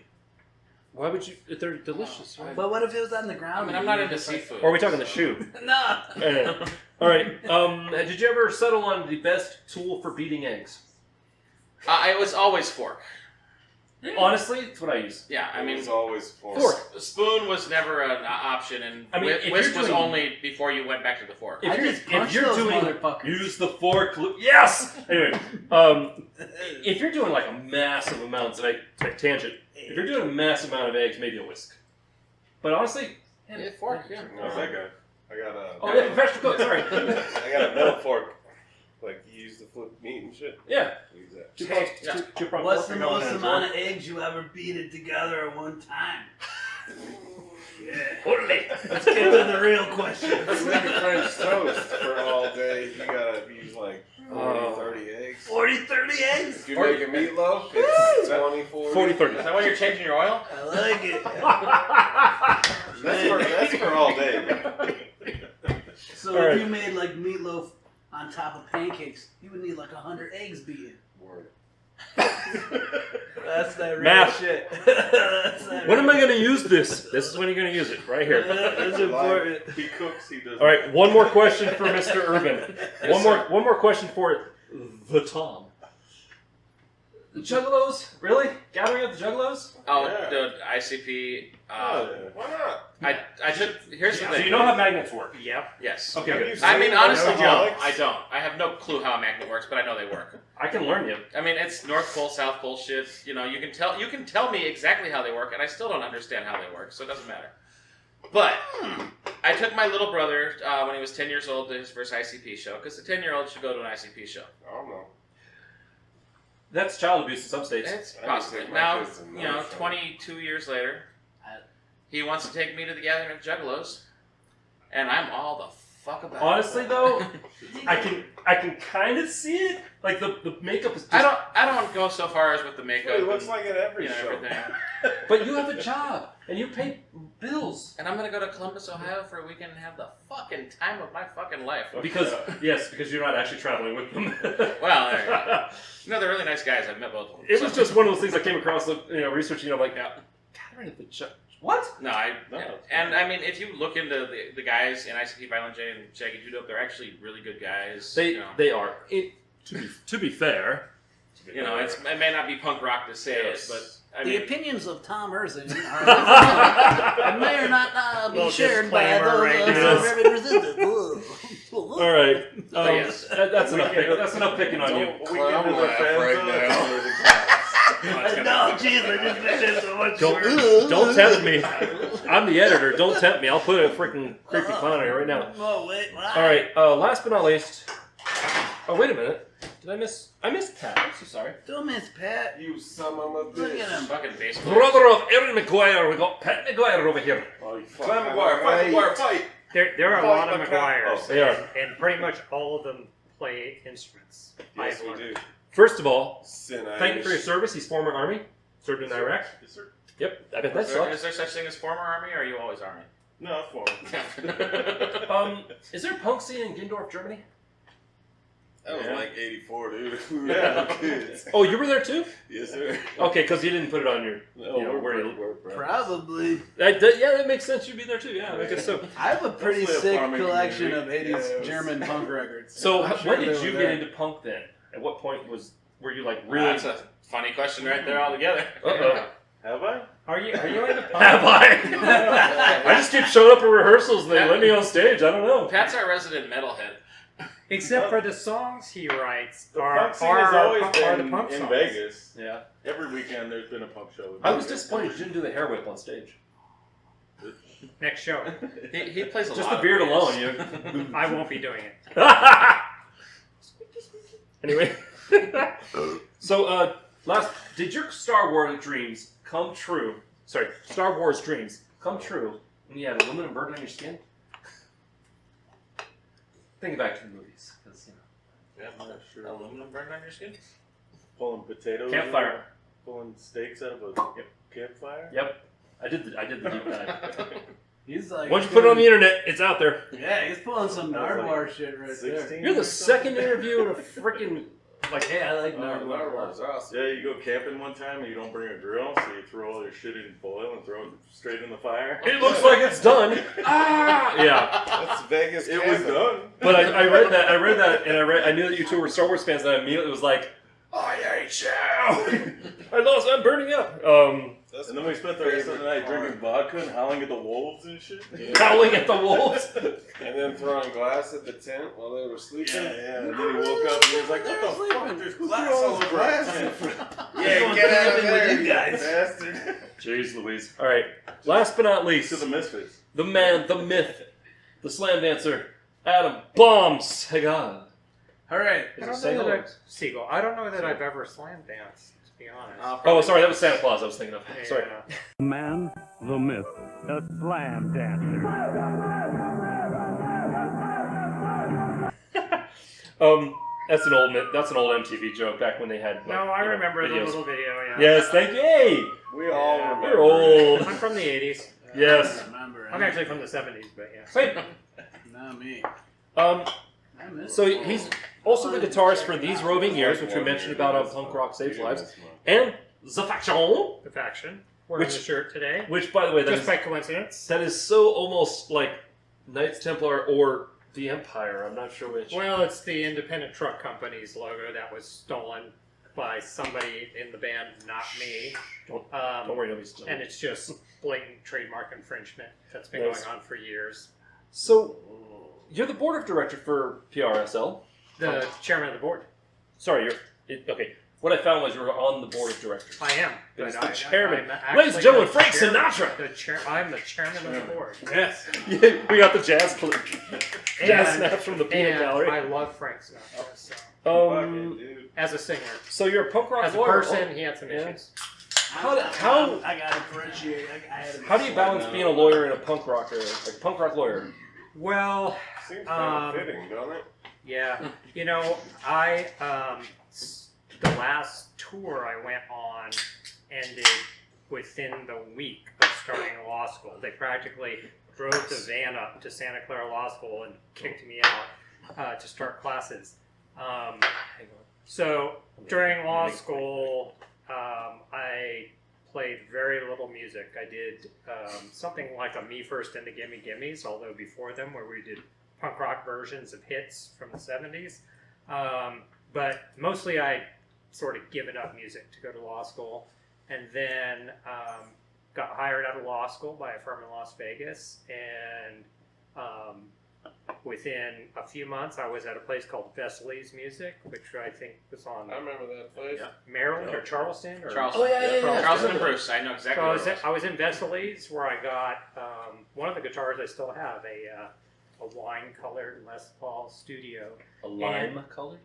Why would you? They're delicious, right? But what if it was on the I ground? mean, I'm not into seafood. Or are we talking the shoe? No. All right. Did you ever settle on the best tool for beating eggs? It was always fork. Honestly, it's what I use. Yeah, I mean, It's always fork. Fork. spoon was never an option, and I mean, if whisk you're was doing- only before you went back to the fork. If I you're, just punch if you're those doing, motherfuckers. use the fork. Yes. Anyway, if you're doing like a massive amount of tangent, if you're doing a massive amount of eggs, maybe a whisk. But honestly, Yeah, fork. Yeah. How's that guy? I got a. oh yeah, professional cook. Sorry. I got a metal fork. Like you use to flip meat and shit. Yeah. Use that. Yeah. What's the most amount of eggs you ever beat together at one time? Yeah. Totally. Let's get to the real question. If you make a French toast for all day, you gotta use like 40, 30 eggs. 40, 30 eggs? If you make a meatloaf, it's 20, 40. 40, 30. Is that when you're changing your oil? I like it. That's for all day. So All right. if you made like meatloaf on top of pancakes, you would need like 100 eggs beaten. Word. That's that real Math. shit. That's that When am I real- going to use this? This is when you're going to use it, right here. That's important. He cooks, he does. All right, one more question for Mr. Urban. Yes, One more question for the Tom. The Juggalos? Really? Gathering of the Juggalos? Oh, Yeah. the ICP. Why not? I took. Here's the So thing. you know how magnets work? Yep. Yes. Okay, Have good. you I mean, seen honestly, no, Alcoholics? I don't. I have no clue how a magnet works, but I know they work. I can learn you. I mean, it's North Pole, South Pole shit. You know, you can tell me exactly how they work, and I still don't understand how they work, so it doesn't matter. But I took my little brother when he was 10 years old to his first ICP show, because a 10-year-old should go to an ICP show. I don't know. That's child abuse in some states. It's I possible. take my Now, kids to you know, another show. 22 years later, he wants to take me to the Gathering of Juggalos, and I'm all the fuck about Honestly, it. though, I can kind of see it. Like the makeup is. Just, I don't go so far as with the makeup. Well, he looks and, like at every you know, show. everything. But you have a job and you pay bills. And I'm gonna go to Columbus, Ohio for a weekend and have the fucking time of my fucking life. Because because you're not actually traveling with them. Well, there you go. No, they're really nice guys. I've met both of them. It was just one of those things I came across, researching. I'm like, Catherine at the job. What? No, and I mean, if you look into the guys in ICP, Violent J, and Shaggy Judo, they're actually really good guys. They are. To be fair, it may not be punk rock to say it, but I mean, the opinions of Tom Erzing are may or not be shared by those right resistant. All right. yes. That's enough. That's enough picking on you. We get to the fans right now. No, jeez, I just made it so much worse. Don't tempt me. I'm the editor. Don't tempt me. I'll put a freaking creepy clown on here right now. Oh, wait. All right. Last but not least. Oh, wait a minute. Did I miss? I missed Pat. I'm so sorry. Don't miss Pat. You son of a Look bitch. at him. fucking baseball. Brother of Aaron McGuire. We got Pat McGuire over here. Oh, you Clan fucking McGuire, fight McGuire, fight! There are a lot of McGuires. They are. And pretty much all of them play instruments. Yes, I've we learned. do. First of all, Sin thank you for your Irish. service. He's former Army. Served in Iraq. Yes, sir. Yep. I bet that Is sucks. there such thing as former Army, or are you always Army? No, it's for Is there a punk scene in Gindorf, Germany? That was Yeah. like 84, dude. We were Yeah. little kids. Oh, you were there too? Yes, sir. Okay, because you didn't put it on your. No, You know, we're where- Probably. That makes sense. You'd be there too. Yeah, I guess so. I have a pretty Mostly a sick farming collection community. of 80s Yeah, it was- German punk records. So I'm sure when they did were you there. get into punk then? At what point were you like really? That's a funny question right there altogether. Uh-oh. Have I? Are you into punk? Have I? I just keep showing up at rehearsals and they let me on stage. I don't know. Pat's our resident metalhead. Except for the songs he writes The are punk scene has always are been the punk in songs. Vegas. Yeah. Every weekend there's been a punk show. in I was Vegas. disappointed you didn't do the hair whip on stage. Next show. He plays a Just lot the of beard beers. alone. You. I won't be doing it. Anyway. So did your Star Wars dreams come true? Sorry, Star Wars dreams come true when you had aluminum burden on your skin? Think back to the movies, because Yeah, sure. aluminum burned on your skin? Pulling potatoes. Campfire. Pulling steaks out of a campfire. Yep, I did the deep dive. He's like, Once you put it on the internet, it's out there. Yeah, he's pulling some I was Nardwar like shit right there. 16 You're the or something. second interview in a freaking hey, I like Nardwar. Narwhal's awesome. Yeah, you go camping one time and you don't bring a grill, so you throw all your shit in foil and throw it straight in the fire. It looks like it's done. Ah, yeah. That's Vegas. It was camping. done. But I read that, and I knew that you two were Star Wars fans, and I immediately was like, I hate you. I'm burning up. That's And then we spent the rest of the night drinking vodka and howling at the wolves and shit. Howling at the wolves. And then throwing glass at the tent while they were sleeping. Yeah. And then he woke up and he was like, "What the fuck? There's glass all over glass it." in front. Yeah, Going get out of camping with there, you guys. bastard. Jeez Louise. All right. Last but not least, To the misfits. the man, the myth, the slam dancer, Adam Bomb Segal. All right. I don't know that Seagull. I don't know that I've ever slam danced, to be honest. Oh, sorry, that was Santa Claus I was thinking of. Sorry. Yeah. Man, the myth, a slam dancer. That's an old MTV joke back when they had. No, I remember the videos. little video, yeah. Yes, thank you. Hey, We all Yeah, remember. we're old. I'm from the 80s. Yes. I remember. I'm actually from the 70s, but yeah. Wait. Not me. Um, I miss so it. he's also the guitarist for These Roving Years, which we mentioned about on Punk Rock Saves Lives, and The Faction, The Faction. Wearing Which- the shirt today. which, by the way, Just by coincidence. that is so almost like Knights Templar or the Empire. I'm not sure which. Well, it's the independent truck company's logo that was stolen by somebody in the band, not me. Don't Um, worry, nobody's done. and it's just blatant trademark infringement that's been Yes. going on for years. So, you're the board of director for PRSL. The chairman of the board. Sorry, okay. What I found was you were on the board of directors. I am. It's but the chairman. I'm Ladies and actually gentlemen, the Frank chairman- Sinatra. I'm the chairman of the board. Yes. We got the jazz clip. Jazz And- snaps from the peanut and gallery. I love Frank Sinatra. So. Dude. As a singer. So you're a punk rock As a lawyer. person, he had some Yeah. issues. How I gotta differentiate. I had to how do you balance being a lawyer and a punk rocker, like a punk rock lawyer? Well, Seems kind of Um, fitting, don't it? yeah. You know, I the last tour I went on ended within the week of starting law school. They practically drove the van up to Santa Clara Law School and kicked me out to start classes. So during law school, I played very little music. I did something like a Me First and the Gimme Gimmes, although before them, where we did punk rock versions of hits from the 70s. But mostly I sort of given up music to go to law school. And then got hired out of law school by a firm in Las Vegas. And within a few months, I was at a place called Vesely's Music, which I think was on I remember that place. Maryland or Charleston. Or Charleston. Oh, yeah. Charleston and Bruce. I know exactly. So where it was. I was in Vesely's, where I got one of the guitars I still have, a wine-colored Les Paul Studio. A lime colored?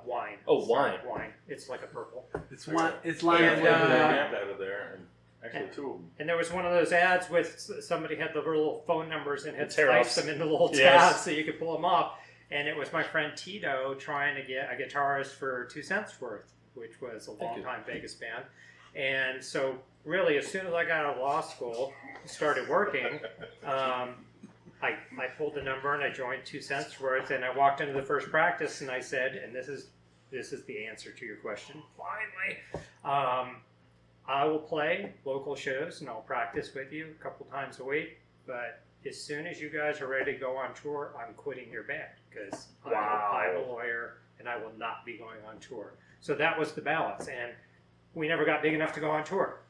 Wine. Oh, Sorry, wine. wine. It's like a purple. It's one. It's lime And, flavor. Out of there, and actually two of them. And there was one of those ads with somebody had the little phone numbers and had The tear-offs. sliced them into little tabs Yes. so you could pull them off. And it was my friend Tito trying to get a guitarist for 2 cents worth, which was a long-time Vegas band. And so really, as soon as I got out of law school, started working, I pulled the number and I joined 2 cents worth, and I walked into the first practice and I said, and this is the answer to your question, finally, I will play local shows and I'll practice with you a couple times a week, but as soon as you guys are ready to go on tour, I'm quitting your band because I'm a lawyer and I will not be going on tour. So that was the balance, and we never got big enough to go on tour.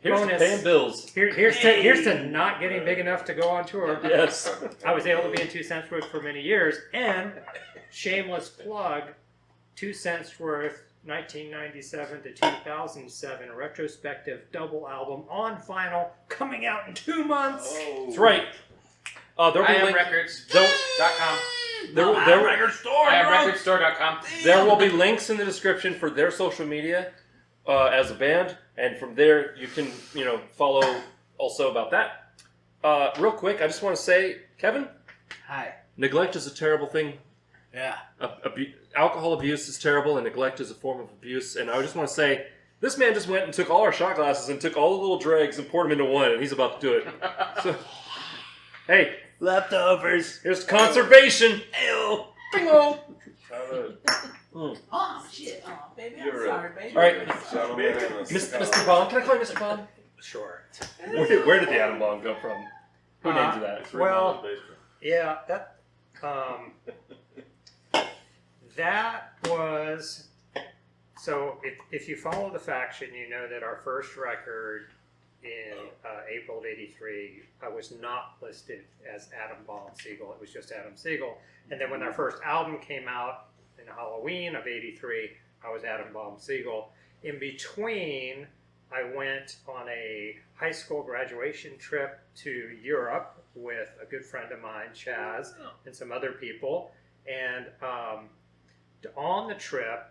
Here's to paying bills. Here's to not getting big enough to go on tour. Yes. I was able to be in 2 cents worth for many years, and shameless plug, 2 cents worth, 1997 to 2007 retrospective double album on vinyl coming out in 2 months. That's right. There'll be IamRecords.com. IamRecordStore.com. There will be links in the description for their social media as a band, and from there you can follow also about that. Real quick, I just want to say, Kevin, Hi. neglect is a terrible thing. Yeah. Alcohol abuse is terrible, and neglect is a form of abuse. And I just want to say, this man just went and took all our shot glasses and took all the little dregs and poured them into one, and he's about to do it. So, hey, Leftovers. here's conservation. Ew. Bingo. Oh, shit. Oh, baby, I'm You're sorry, baby. All right, Gentlemen in the Mr. sky. Bomb. Can I call you Mr. Bomb? Sure. Where did the atom bomb come from? Who named you that? It's written Well- on his basement. Yeah, that was, so if you follow the faction, you know that our first record in April of '83 was not listed as Adam Bomb Siegel. It was just Adam Siegel. And then when our first album came out in Halloween of '83, I was Adam Bomb Siegel. In between, I went on a high school graduation trip to Europe with a good friend of mine, Chaz, and some other people. And on the trip,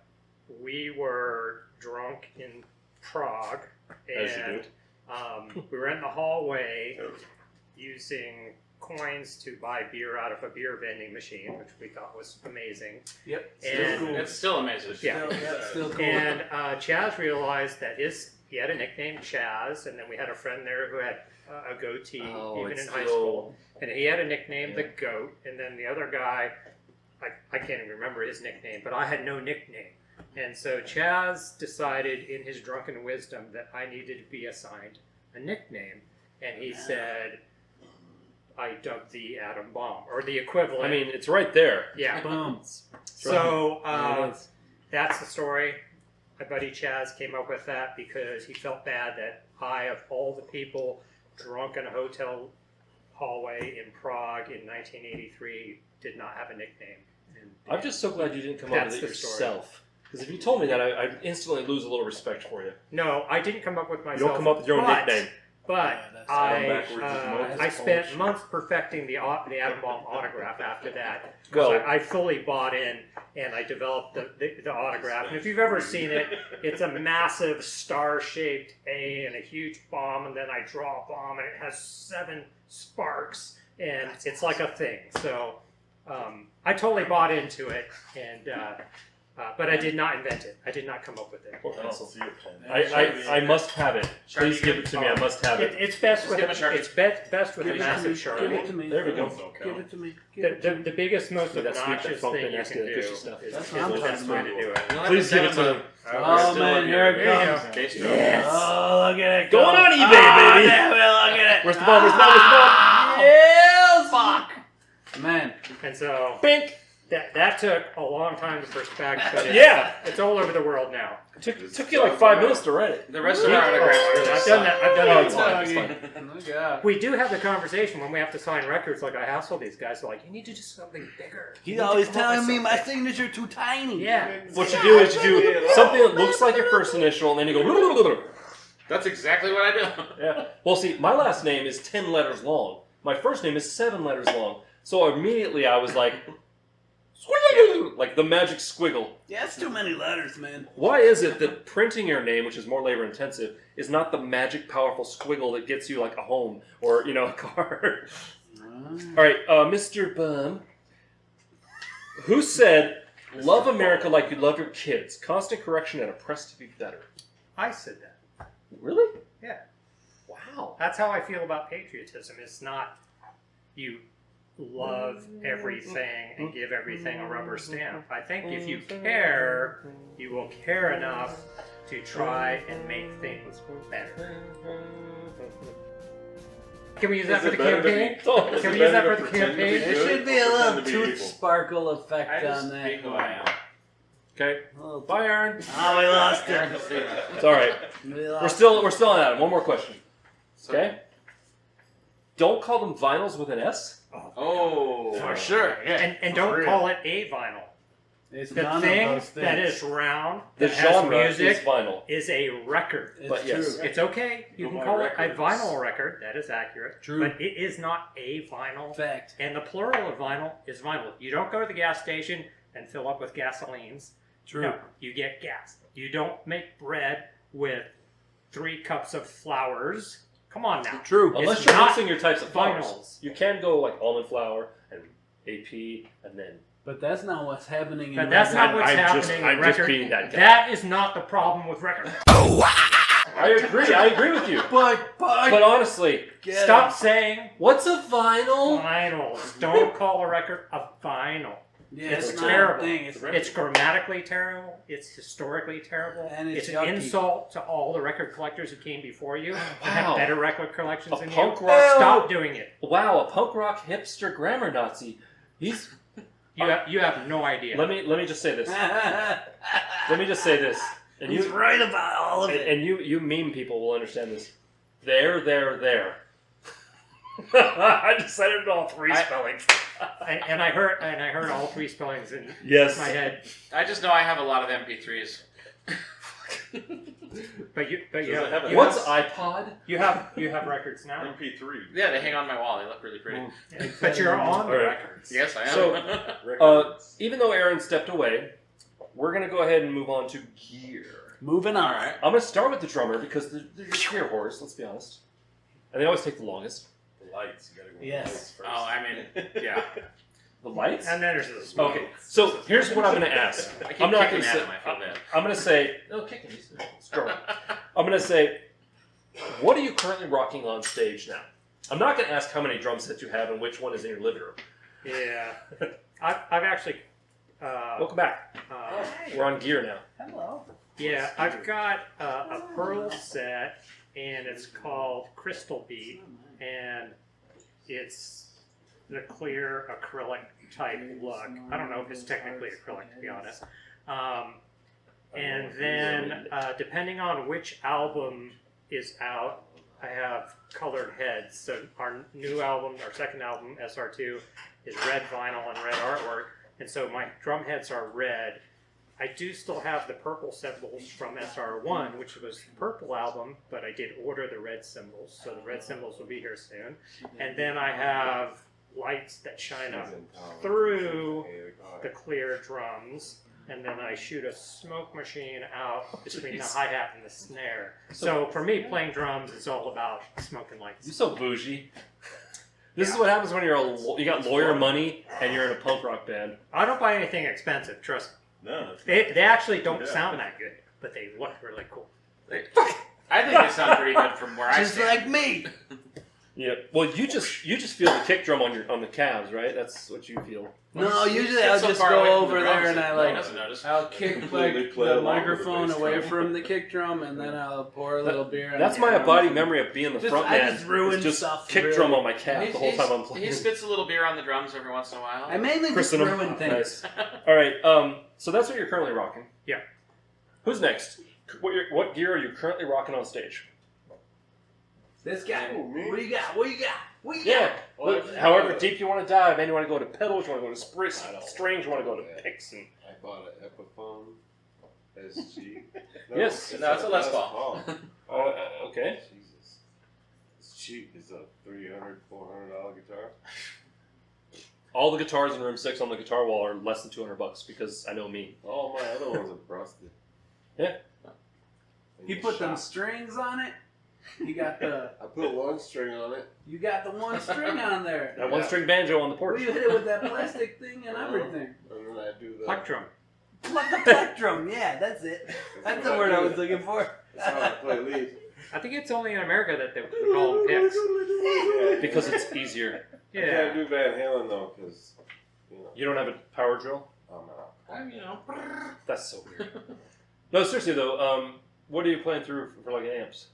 we were drunk in Prague. As you And we were in the hallway using coins to buy beer out of a beer vending machine, which we thought was amazing. Yep. And It's still amazing. yeah. Still cool. And Chaz realized that he had a nickname, Chaz, and then we had a friend there who had a goatee, even in high school. And he had a nickname, the Goat, and then the other guy, I can't even remember his nickname, but I had no nickname. And so Chaz decided in his drunken wisdom that I needed to be assigned a nickname. And he said, I dubbed the Atom Bomb, or the equivalent. I mean, it's right there. yeah. Bones. So that's the story. My buddy Chaz came up with that because he felt bad that I, of all the people drunk in a hotel hallway in Prague in 1983, did not have a nickname. And I'm just so glad you didn't come up with it That's the story. yourself. Because if you told me that, I'd instantly lose a little respect for you. no, I didn't come up with You myself. don't come up with your own but- nickname. But that's I spent months perfecting the Atom Bomb autograph after that. Well- So I fully bought in, and I developed the autograph. And if you've ever seen it, it's a massive star-shaped A and a huge bomb, and then I draw a bomb, and it has 7 sparks, and it's like a thing. So I totally bought into it, and But I did not invent it. I did not come up with it. Or I don't pencil. see a pen. I must have it. Please Sharpie give pen? it to me. I must have it. It's best with Give him a Sharpie. it's best with a massive Give it to Sharpie. me. There we go. Give it to me. Give it to me. The biggest, most That sweet, that obnoxious funk, thing that you nasty, can that do fishy stuff. is That's is what I'm the talking best way to do it. You'll have Please to give it send to him me. Oh man, here it There you comes. go. Bass drum. Yes. Oh, look at it. Going go. on eBay, Ah, baby. damn it, look at it. Where's the ball? Where's the ball? Where's the ball? Yes, fuck. Man, And so Bink. that took a long time to perfect, but it's all over the world now. Took you like 5 minutes to write it. The rest of our autographs are I've done that. I've done Oh, that. it's fine. It's fine. look out. We do have the conversation when we have to sign records. Like I hassle these guys. They're like, you need to do something bigger. You He's need to always come up with telling me my something." signature too tiny. Yeah. What you do is you do something that looks like your first initial, and then you go. That's exactly what I do. Yeah. Well, see, my last name is 10 letters long. My first name is 7 letters long. So immediately I was like, like the magic squiggle. Yeah, it's too many letters, man. Why is it that printing your name, which is more labor intensive, is not the magic powerful squiggle that gets you like a home or, a car? All right, Mr. Bum. Who said, love America like you love your kids? Constant correction and a press to be better. I said that. Really? Yeah. Wow. That's how I feel about patriotism. It's not you love everything and give everything a rubber stamp. I think if you care, you will care enough to try and make things better. Can we use that for the campaign? Can we use that for the campaign? There should be a little tooth sparkle effect I just on that. be who I am. Okay. Oh, Bye, Aaron. oh, we lost him. It's all right. We lost We're still on that. One more question. Okay. Don't call them vinyls with an S. Oh, For sure. Yeah. And don't call it a vinyl. It's The none thing of those things. that is round, The that has genre music, is vinyl. is a record. It's but yes. true. It's okay. You Go can buy call it a records. vinyl record. That is accurate. True. But it is not a vinyl. Fact. And the plural of vinyl is vinyl. You don't go to the gas station and fill up with gasolines. True. No, you get gas. You don't make bread with 3 cups of flours. Come on now. True. Unless It's you're not mixing your types of flours. vinyls. You can go like almond flour and AP and then. But that's not what's happening in But that's not what's happening I'm with just record. being that guy. That is not the problem with record. I agree with you. But But honestly, Stop saying what's a vinyl? vinyls. Don't call a record a vinyl. Yeah, It's not a terrible. thing. It's It's grammatically terrible. It's historically terrible. And it's an yucky. insult to all the record collectors who came before you. That have Wow. better record collections A than punk you. rock- Stop doing it. Wow, a punk rock hipster grammar Nazi. He's. You have no idea. Let me just say this. Let me just say this. And He's you right about all of it. and you meme people will understand this. There. I decided on all 3 spellings. and I heard all 3 spellings in Yes. my head. I just know I have a lot of MP3s. But you Does it have a- What's iPod? you have records now. MP3. Yeah, they hang on my wall. They look really pretty. But you're on the Alright. records. Yes, I am. So- Records. Even though Aaron stepped away, we're gonna go ahead and move on to gear. Moving on. All right. I'm gonna start with the drummer because they're your gear horse. Let's be honest, and they always take the longest. The lights. You gotta go with Yes. the lights first. Oh, I mean, yeah. The lights. And then there's the smoke. Okay, so here's what I'm gonna ask. I keep I'm not kicking gonna at say. him. I feel bad. I'm gonna say. No, kick him. He's drummer. I'm gonna say, what are you currently rocking on stage now? I'm not gonna ask how many drum sets you have and which one is in your living room. Yeah. I've actually. Welcome back. We're on gear now. Hello. Yeah, I've got a Pearl set, and it's called Crystal Beat, and it's the clear acrylic type look. I don't know if it's technically acrylic, to be honest. And then, depending on which album is out, I have colored heads. So our new album, our second album, SR2, is red vinyl and red artwork, and so my drum heads are red. I do still have the purple cymbals from SR1, which was the purple album, but I did order the red cymbals, so the red cymbals will be here soon. And then I have lights that shine up through the clear drums, and then I shoot a smoke machine out between the hi-hat and the snare. So for me, playing drums is all about smoke and lights. You're so bougie. This is what happens when you got lawyer money and you're in a punk rock band. I don't buy anything expensive, trust me. No. They actually don't sound that good, but they look really cool. I think they sound pretty good from where I Just stand. like me. Yeah. Well, you just feel the kick drum on the calves, right? That's what you feel. No, You usually sit I'll so just far away go from the over drums there and that I no one like doesn't notice. I'll kick Completely like play the along with the microphone bass away drum. from the kick drum, and then I'll pour a little beer. on That's the my drums. abiding memory of being the Just- front I man. just ruin is just stuff, kick really. drum on my calf the whole He- time I'm playing. He spits a little beer on the drums every once in a while. I mainly just Christen 'em. ruin things. Nice. All right. So that's what you're currently rocking. Yeah. Who's next? What gear are you currently rocking on stage? This guy. Oh, me? What do you got? What do you got? What do you Yeah. got? Look, however deep you want to dive, man. You want to go to pedals, you want to go to strings, you want to go to Yeah. picks, and I bought an Epiphone SG. Yes. No, it's a Les Paul. okay. Jesus. It's cheap. It's a $300, $400 guitar. All the guitars in room 6 on the guitar wall are less than $200 because I know me. All my other ones are busted. Yeah. And He you put them shot. strings on it. You got the I put one string on it. you got the one string on there. That one string banjo on the Well, porch. you hit it with that plastic thing and everything. And then I do the. Plectrum. The plectrum, yeah, that's it. That's the word I was looking for. That's how I play lead. I think it's only in America that they call them picks. Yeah. Because it's easier. I can't Yeah. do Van Halen though, because You don't have a power drill? I'm out. You know. That's so weird. No, seriously though, what are you playing through for like amps?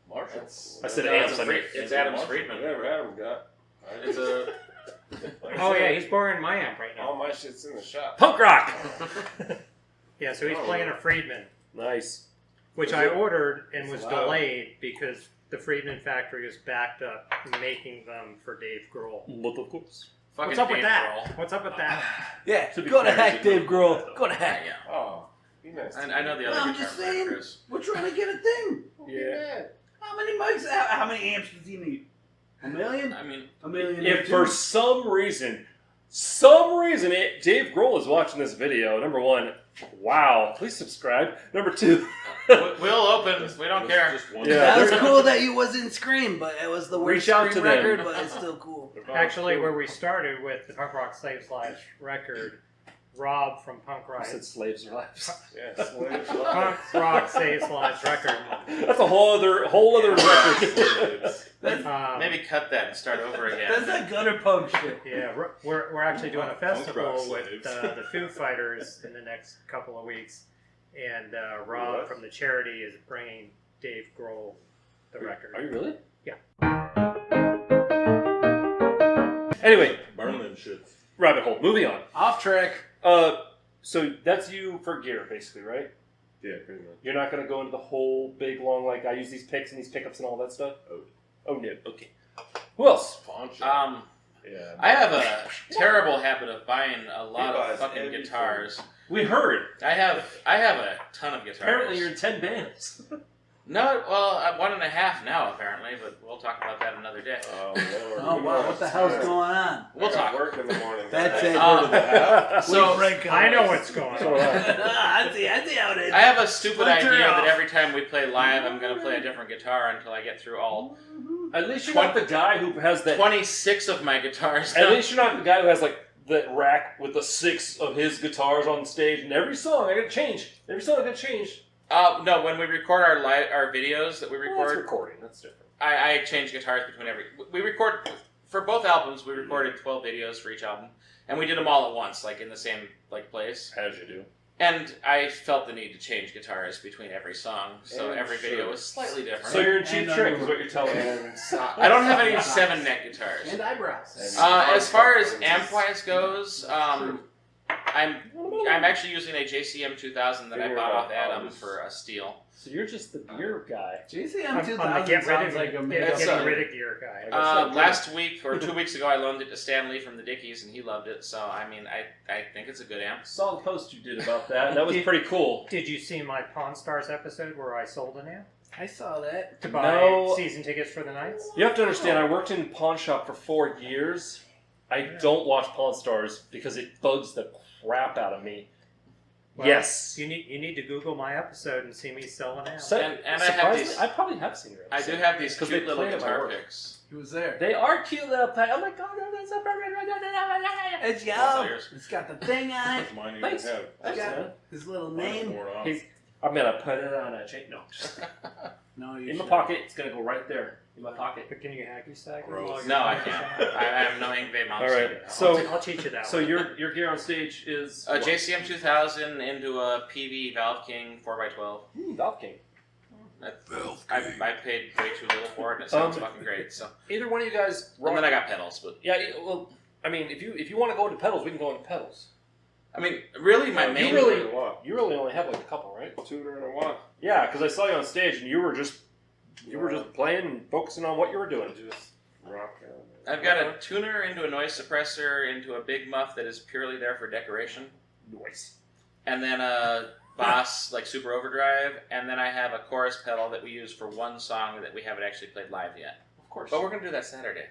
Marshall. I said No, amps. it's, I mean, it's Adam's Friedman. Whatever Adam got. It's a. Oh yeah, he's borrowing my amp right All now. my shit's in the shop. punk rock. Yeah, so he's Oh, playing yeah. a Friedman, Nice. which Is I it- ordered and it's was loud. delayed because the Friedman factory was backed up making them for Dave Grohl. But of course. Fucking What's up with Dave that? Grohl. What's up with that? Yeah, To be go to fair, heck, he Dave did Grohl. that, though. Go to heck. Yeah. Oh, be nice. I know the other I'm guitar just player, saying. Chris. We're trying to get a thing. Yeah. How many mics? How many amps does he need? A million? I mean, A million? If and for two? some reason, Dave Grohl is watching this video, number one, wow, please subscribe. Number two, we'll open. We don't care. Just one. Yeah. That was they're- cool that you wasn't Scream, but it was the worst Reach out Scream to them. record, but it's still cool. Actually, where we started with the Punk Rock Slave Slash record, Rob from Punk I Rock, said slaves or lives. Yeah, slaves. Punk Rock Slave Slash record. That's a whole other record. Maybe cut that and start over again. That's that gutter punk shit. Yeah, we're actually doing a Punk festival rock with slaves. the Foo Fighters in the next couple of weeks, and Rob What? from the charity is bringing Dave Grohl the record. Are you really? Yeah. Anyway, Burn them shits. rabbit hole. Moving on. Off track. So that's you for gear, basically, right? Yeah, pretty much. You're not going to go into the whole big long, like, I use these picks and these pickups and all that stuff? Oh, no. Okay. Who else? Poncho. Yeah. I have a terrible habit of buying a lot He of buys fucking everything. guitars. We heard. I have a ton of guitars. Apparently you're in 10 bands. No, well, I'm 1.5 now apparently, but we'll talk about that another day. Oh wow, what the hell's going on? We'll I got talk. work in the morning. That's it. So I know what's going on. I see how it is. I have a stupid Splinter idea off. that every time we play live, I'm going to play a different guitar until I get through all At least you're not the guy who has that. 26 of my guitars. At least you're not the guy who has like the rack with the 6 of his guitars on stage, and every song I gotta change. Every song I gotta change. No, when we record our videos that we Well, that's record, recording. That's different. I change guitars between every. We record for both albums. We recorded 12 videos for each album, and we did them all at once, like in the same place. As you do. And I felt the need to change guitars between every song, so And every video sure. was slightly different. So you're in cheap And trick, is what you're telling me. And socks. I don't have any 7-neck guitars. And eyebrows. As far as amp-wise goes, I'm actually using a JCM 2000 that I bought off Adam for a steal. So you're just the gear guy. JCM I'm 2000 the get rid sounds of like a get made It's getting a- rid of gear guy. Last week or 2 weeks ago, I loaned it to Stan Lee from the Dickies, and he loved it. So I mean, I think it's a good amp. Saw the post you did about that. That was pretty cool. Did you see my Pawn Stars episode where I sold an amp I saw that. to buy No. season tickets for the Knights? You have to understand, I worked in pawn shop for 4 years. I don't watch Pawn Stars because it bugs the crap out of me. Well, Yes. You need to Google my episode and see me sell an amp. So- And I have surprisingly, these- I probably have seen your I episode. do have these 'Cause cute they little play it at my guitar work. picks. He was there. They are cute little pets. Oh my god, that's so perfect. It's That's all yellow. yours. It's got the thing on it. That's mine. You Thanks. have. It's Thanks, got man. his little Mine's name. worn off. He's, I'm gonna put it on a chain. No, No, you in my should. pocket. It's gonna go right there in my pocket. But can you hacky sack? Gross. No, I can't. I have no ink vape All monster. right. So, I'll teach you that. so one. your gear on stage is A JCM 2000 into a PV Valve King 4x12. Valve King. I paid way too little for it, and it sounds fucking great. So, Either one of you guys. and then I got pedals, but Yeah. Well, I mean, if you want to go into pedals, we can go into pedals. I mean, really, my main. really- Tuner and a wah. You really only have like a couple, right? Tuner and a wah. Yeah, because I saw you on stage and you were just playing and focusing on what you were doing. Just rock out. I've got a tuner into a noise suppressor into a big muff that is purely there for decoration, Noise. and then a Boss like super overdrive, and then I have a chorus pedal that we use for one song that we haven't actually played live yet. Of course. But we're gonna do that Saturday.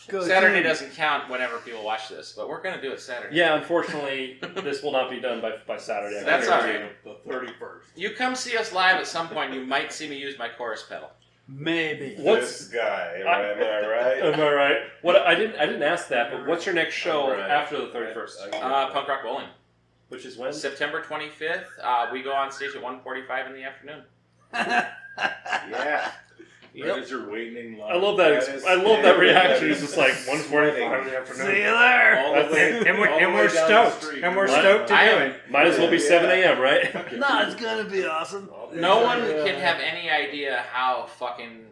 Go Saturday team. doesn't count whenever people watch this, but we're gonna do it Saturday. Yeah, unfortunately, this will not be done by Saturday. That's all right. The 31st. You come see us live at some point, you might see me use my chorus pedal. Maybe. What's This guy? Am I right? am I right? What I didn't ask that, but what's your next show Right. after the 31st? Punk Rock Bowling. Which is when? September 25th, we go on stage at 1:45 in the afternoon. Yeah. That is your waiting line. I love that. That is- I love that reaction. that It's is just like sweating. 1:45 in the afternoon. See you there. All the way, and we're, all the and way we're down the stoked. street. And we're What? stoked to I do am- it. Might as well be Yeah. 7 a.m., right? No, it's gonna be awesome. No one can have any idea how fucking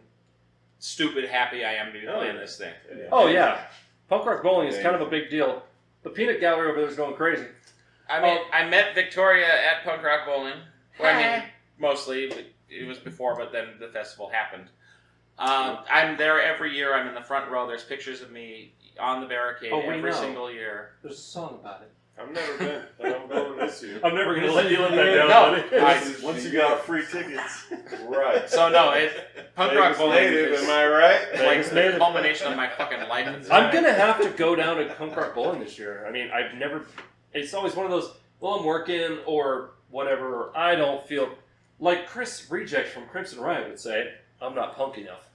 stupid happy I am to be playing this thing. Oh yeah, punk rock bowling is kind of a big deal. The peanut gallery over there is going crazy. I mean, I met Victoria at Punk Rock Bowling. Well, I mean, mostly. It was before, but then the festival happened. I'm there every year. I'm in the front row. There's pictures of me on the barricade Oh, we every know. single year. There's a song about it. I've never been, but I'm going this year. I'm never gonna let you live that down, No. buddy. I- Once you got free tickets. Right. So no, Punk Rock Vegas Bowling native, is am I right? like Vegas the native. culmination of my fucking life. At this I'm point. gonna have to go down to punk rock bowling this year. I mean, I've never. It's always one of those. Well, I'm working or whatever. Or I don't feel like Chris Reject from Crimson Riot would say. I'm not punk enough.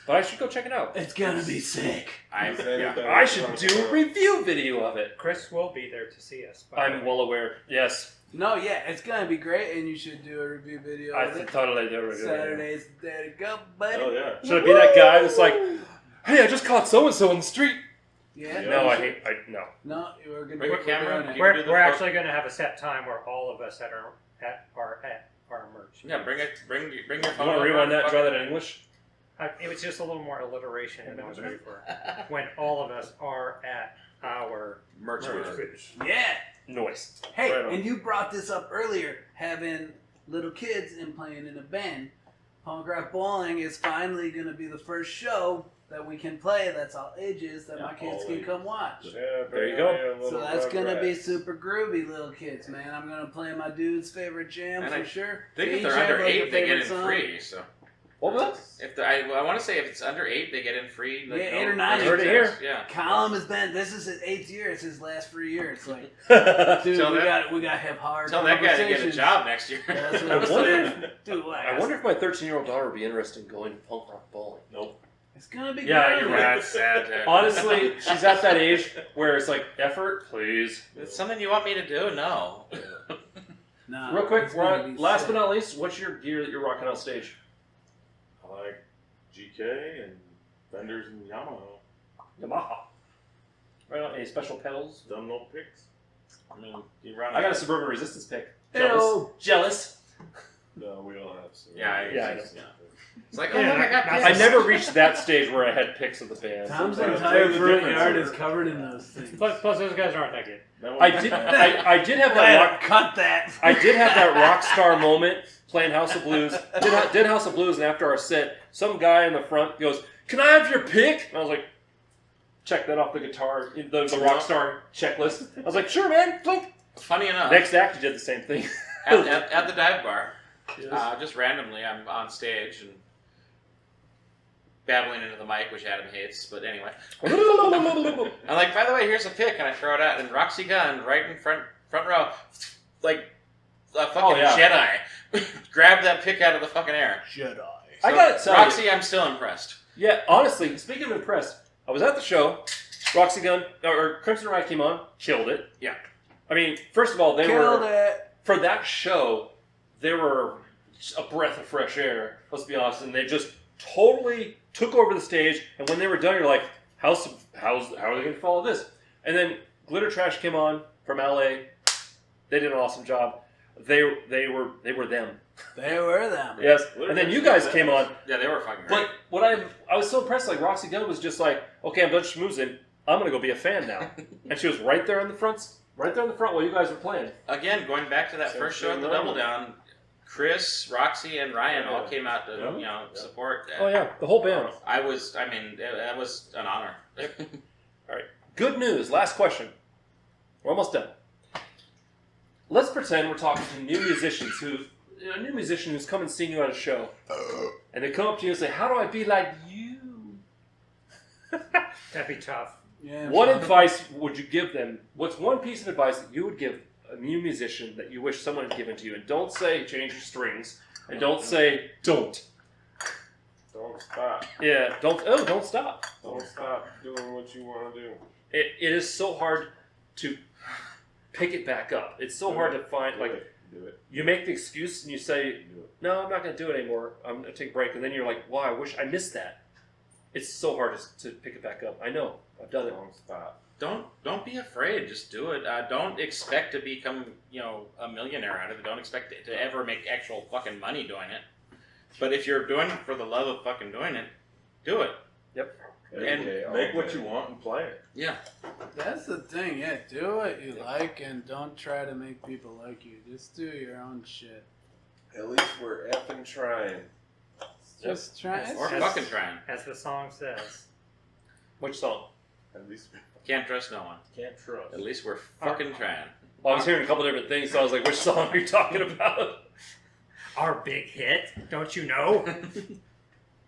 But I should go check it out. It's gonna be sick. I I should do a review video of it. Chris will be there to see us. by the I'm way. well aware. Yes, No, yeah, it's gonna be great, and you should do a review video I of it. totally do a review video. Saturday's the day to go, buddy. Oh yeah. Should I be that guy that's like, hey, I just caught so and so in the street? Yeah. No, I hate. No. No, we're gonna Bring a we're camera. doing it. You can do the We're book. actually going to have a set time where all of us are at our merch. Yeah, bring your You phone. want to over, rewind that and try fucking- that in English? It was just a little more alliteration than I was ready for. When all of us are at our merch booth. Yeah. Noise. Hey, Right on. and you brought this up earlier, having little kids and playing in a band. Punk Rock Bowling is finally going to be the first show that we can play that's all ages that my kids can come watch. Yeah, There you go. So that's going to be super groovy, little kids, man. I'm going to play my dude's favorite jam And for I sure. think if Each they're have, under like, a 8, they get favorite in song. free. So What was if I want to say if it's under 8, they get in free. Like, Yeah, no 8 or 9. Heard it here. Yeah. Callum has been. This is his 8th year. It's his last free year. It's like, that? dude, Tell we that- got to have hard. Tell that guy to get a conversations. job next year. That's what I I'm wonder saying. Dude, what? I wonder if my 13-year-old daughter would be interested in going to punk rock bowling. Nope. It's gonna be. Yeah, good. you're right. That's sad. Jack. Honestly, she's at that age where it's like, effort, please. It's something you want me to do? No. Nah, Real quick, it's gonna be last sick. but not least, what's your gear that you're rocking on stage? I like GK and Fenders and Yamaha. Yamaha. Right on. Any special pedals? Done no picks. I mean, you run. I got a Suburban Resistance pick. Ew. Jealous. No, we all have some. Yeah, Yeah, I know. It's like, oh Yeah, look, I got I this. never reached that stage where I had picks of the band. Tom's Sometimes entire there's a front difference yard in is it. covered in those things. Plus, those guys aren't that good. That one- I did have that rock. Cut that. I did have that rock star moment playing House of Blues. Did House of Blues, and after our set, some guy in the front goes, "Can I have your pick?" And I was like, "Check that off the guitar, the rock star checklist." I was like, "Sure, man." Clink. Funny enough, Next act, he did the same thing. at the dive bar, just randomly, I'm on stage and babbling into the mic, which Adam hates, but anyway. I'm like, by the way, here's a pick, and I throw it out, and Roxy Gunn, right in front row, like a fucking Jedi, grabbed that pick out of the fucking air. Jedi. I gotta tell Roxy, you, I'm still impressed. Yeah, honestly, speaking of impressed, I was at the show. Roxy Gun or Crimson Ride came on, killed it. Yeah. I mean, first of all, they Killed were it. for that show. They were a breath of fresh air. Let's be honest, and they just totally took over the stage. And when they were done, you're like, how are they going to follow this? And then Glitter Trash came on from LA. They did an awesome job. They were them. They were them. Yes, and then you guys came on. Yeah, they were fucking great. But what I was so impressed. Like Roxy Gunn was just like, okay, I'm done schmoozing. I'm gonna go be a fan now. And she was right there in the front while you guys were playing. Again, going back to that first show at the Double Down, Chris, Roxy, and Ryan all came out to support. Oh yeah, the whole band. That was an honor. All right, good news. Last question. We're almost done. Let's pretend we're talking to new musicians a new musician who's come and seen you at a show, and they come up to you and say, "How do I be like you?" That'd be tough. Yeah, What advice would you give them? What's one piece of advice that you would give a new musician that you wish someone had given to you? And don't say change your strings, and don't say don't. Don't stop. Yeah, don't stop. Don't stop doing what you want to do. It is so hard to pick it back up. It's so hard to find, like, Do it. you make the excuse and you say, Do it. no, I'm not going to do it anymore. I'm going to take a break. And then you're like, wow, I wish I missed that. It's so hard to pick it back up. I know. I've done it. Don't stop. Don't be afraid. Just do it. Don't expect to become a millionaire out of it. Don't expect to ever make actual fucking money doing it. But if you're doing it for the love of fucking doing it, do it. Yep. And Make what you want and play it. Yeah. That's the thing, yeah. Do what you like and don't try to make people like you. Just do your own shit. At least we're effing trying. Just try it. Or fucking trying. As the song says. Which song? At least we Can't trust no one. Can't trust. At least we're fucking trying. Well, I was hearing a couple different things, so I was like, which song are you talking about? Our big hit, don't you know?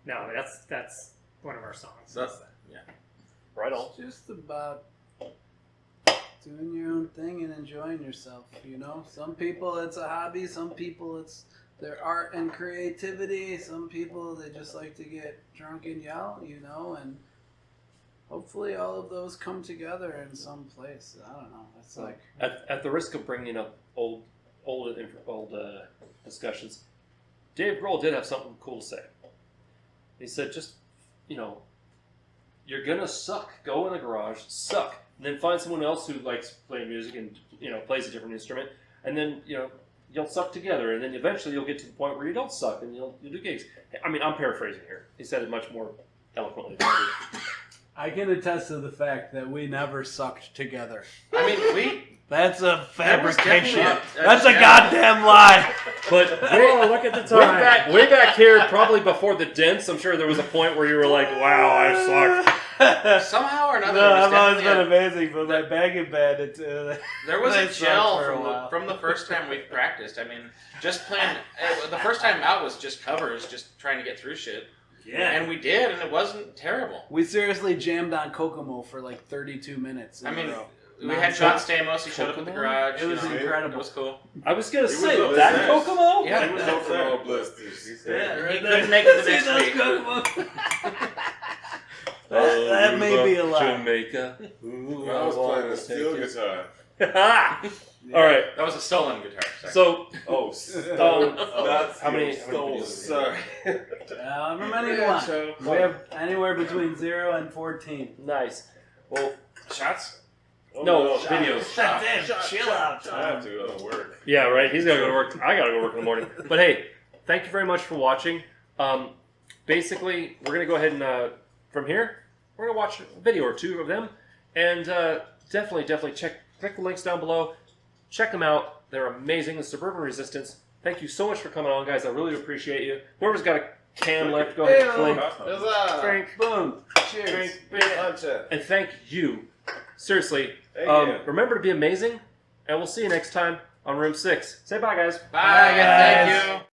No, that's one of our songs. Right on. It's just about doing your own thing and enjoying yourself, Some people it's a hobby, some people it's their art and creativity, some people they just like to get drunk and yell, and hopefully all of those come together in some place. I don't know. It's like At the risk of bringing up old discussions, Dave Grohl did have something cool to say. He said, just, you're going to suck. Go in the garage, suck. And then find someone else who likes playing music and, plays a different instrument. And then, you'll suck together. And then eventually you'll get to the point where you don't suck and you'll do gigs. I mean, I'm paraphrasing here. He said it much more eloquently than I did. I can attest to the fact that we never sucked together. I mean, That's a fabrication. That's a goddamn lie. But Look at the time. way back here, probably before the dents, I'm sure there was a point where you were like, wow, I suck. somehow or another, No, there was I've always definitely been amazing, but my banging band, there was they a sucked gel for a while. from the first time we practiced. I mean, just playing. The first time out was just covers, just trying to get through shit. Yeah. And we did, and it wasn't terrible. We seriously jammed on Kokomo for like 32 minutes in a row. We had John Stamos. He showed up at the garage. It was incredible. It was cool. I was going to He say, was that upset. Kokomo? Yeah. He was Kokomo blisters. He said, He couldn't make it the next those week. Kokomo. That may be a lie. Jamaica. Ooh, I was playing a take steel it. guitar. All right. That was a stolen guitar. Sorry. So, Oh, that's how many stolen. videos? Sorry. However many you want. We have anywhere between 0 and 14. nice. Well, Shots? no, videos. Damn, chill out. I have to go to work. Yeah, right. He's got to go to work. I got to go to work in the morning. But hey, thank you very much for watching. Basically, we're going to go ahead and, from here, we're going to watch a video or two of them. And definitely check the links down below. Check them out. They're amazing. The Suburban Resistance. Thank you so much for coming on, guys. I really appreciate you. Whoever's got a can left, go ahead and clink. Drink. Boom. Cheers. Drink. Lunch it. And thank you. Seriously. Thank you. Remember to be amazing. And we'll see you next time on Room 6. Say bye, guys. Bye, guys. Thank you.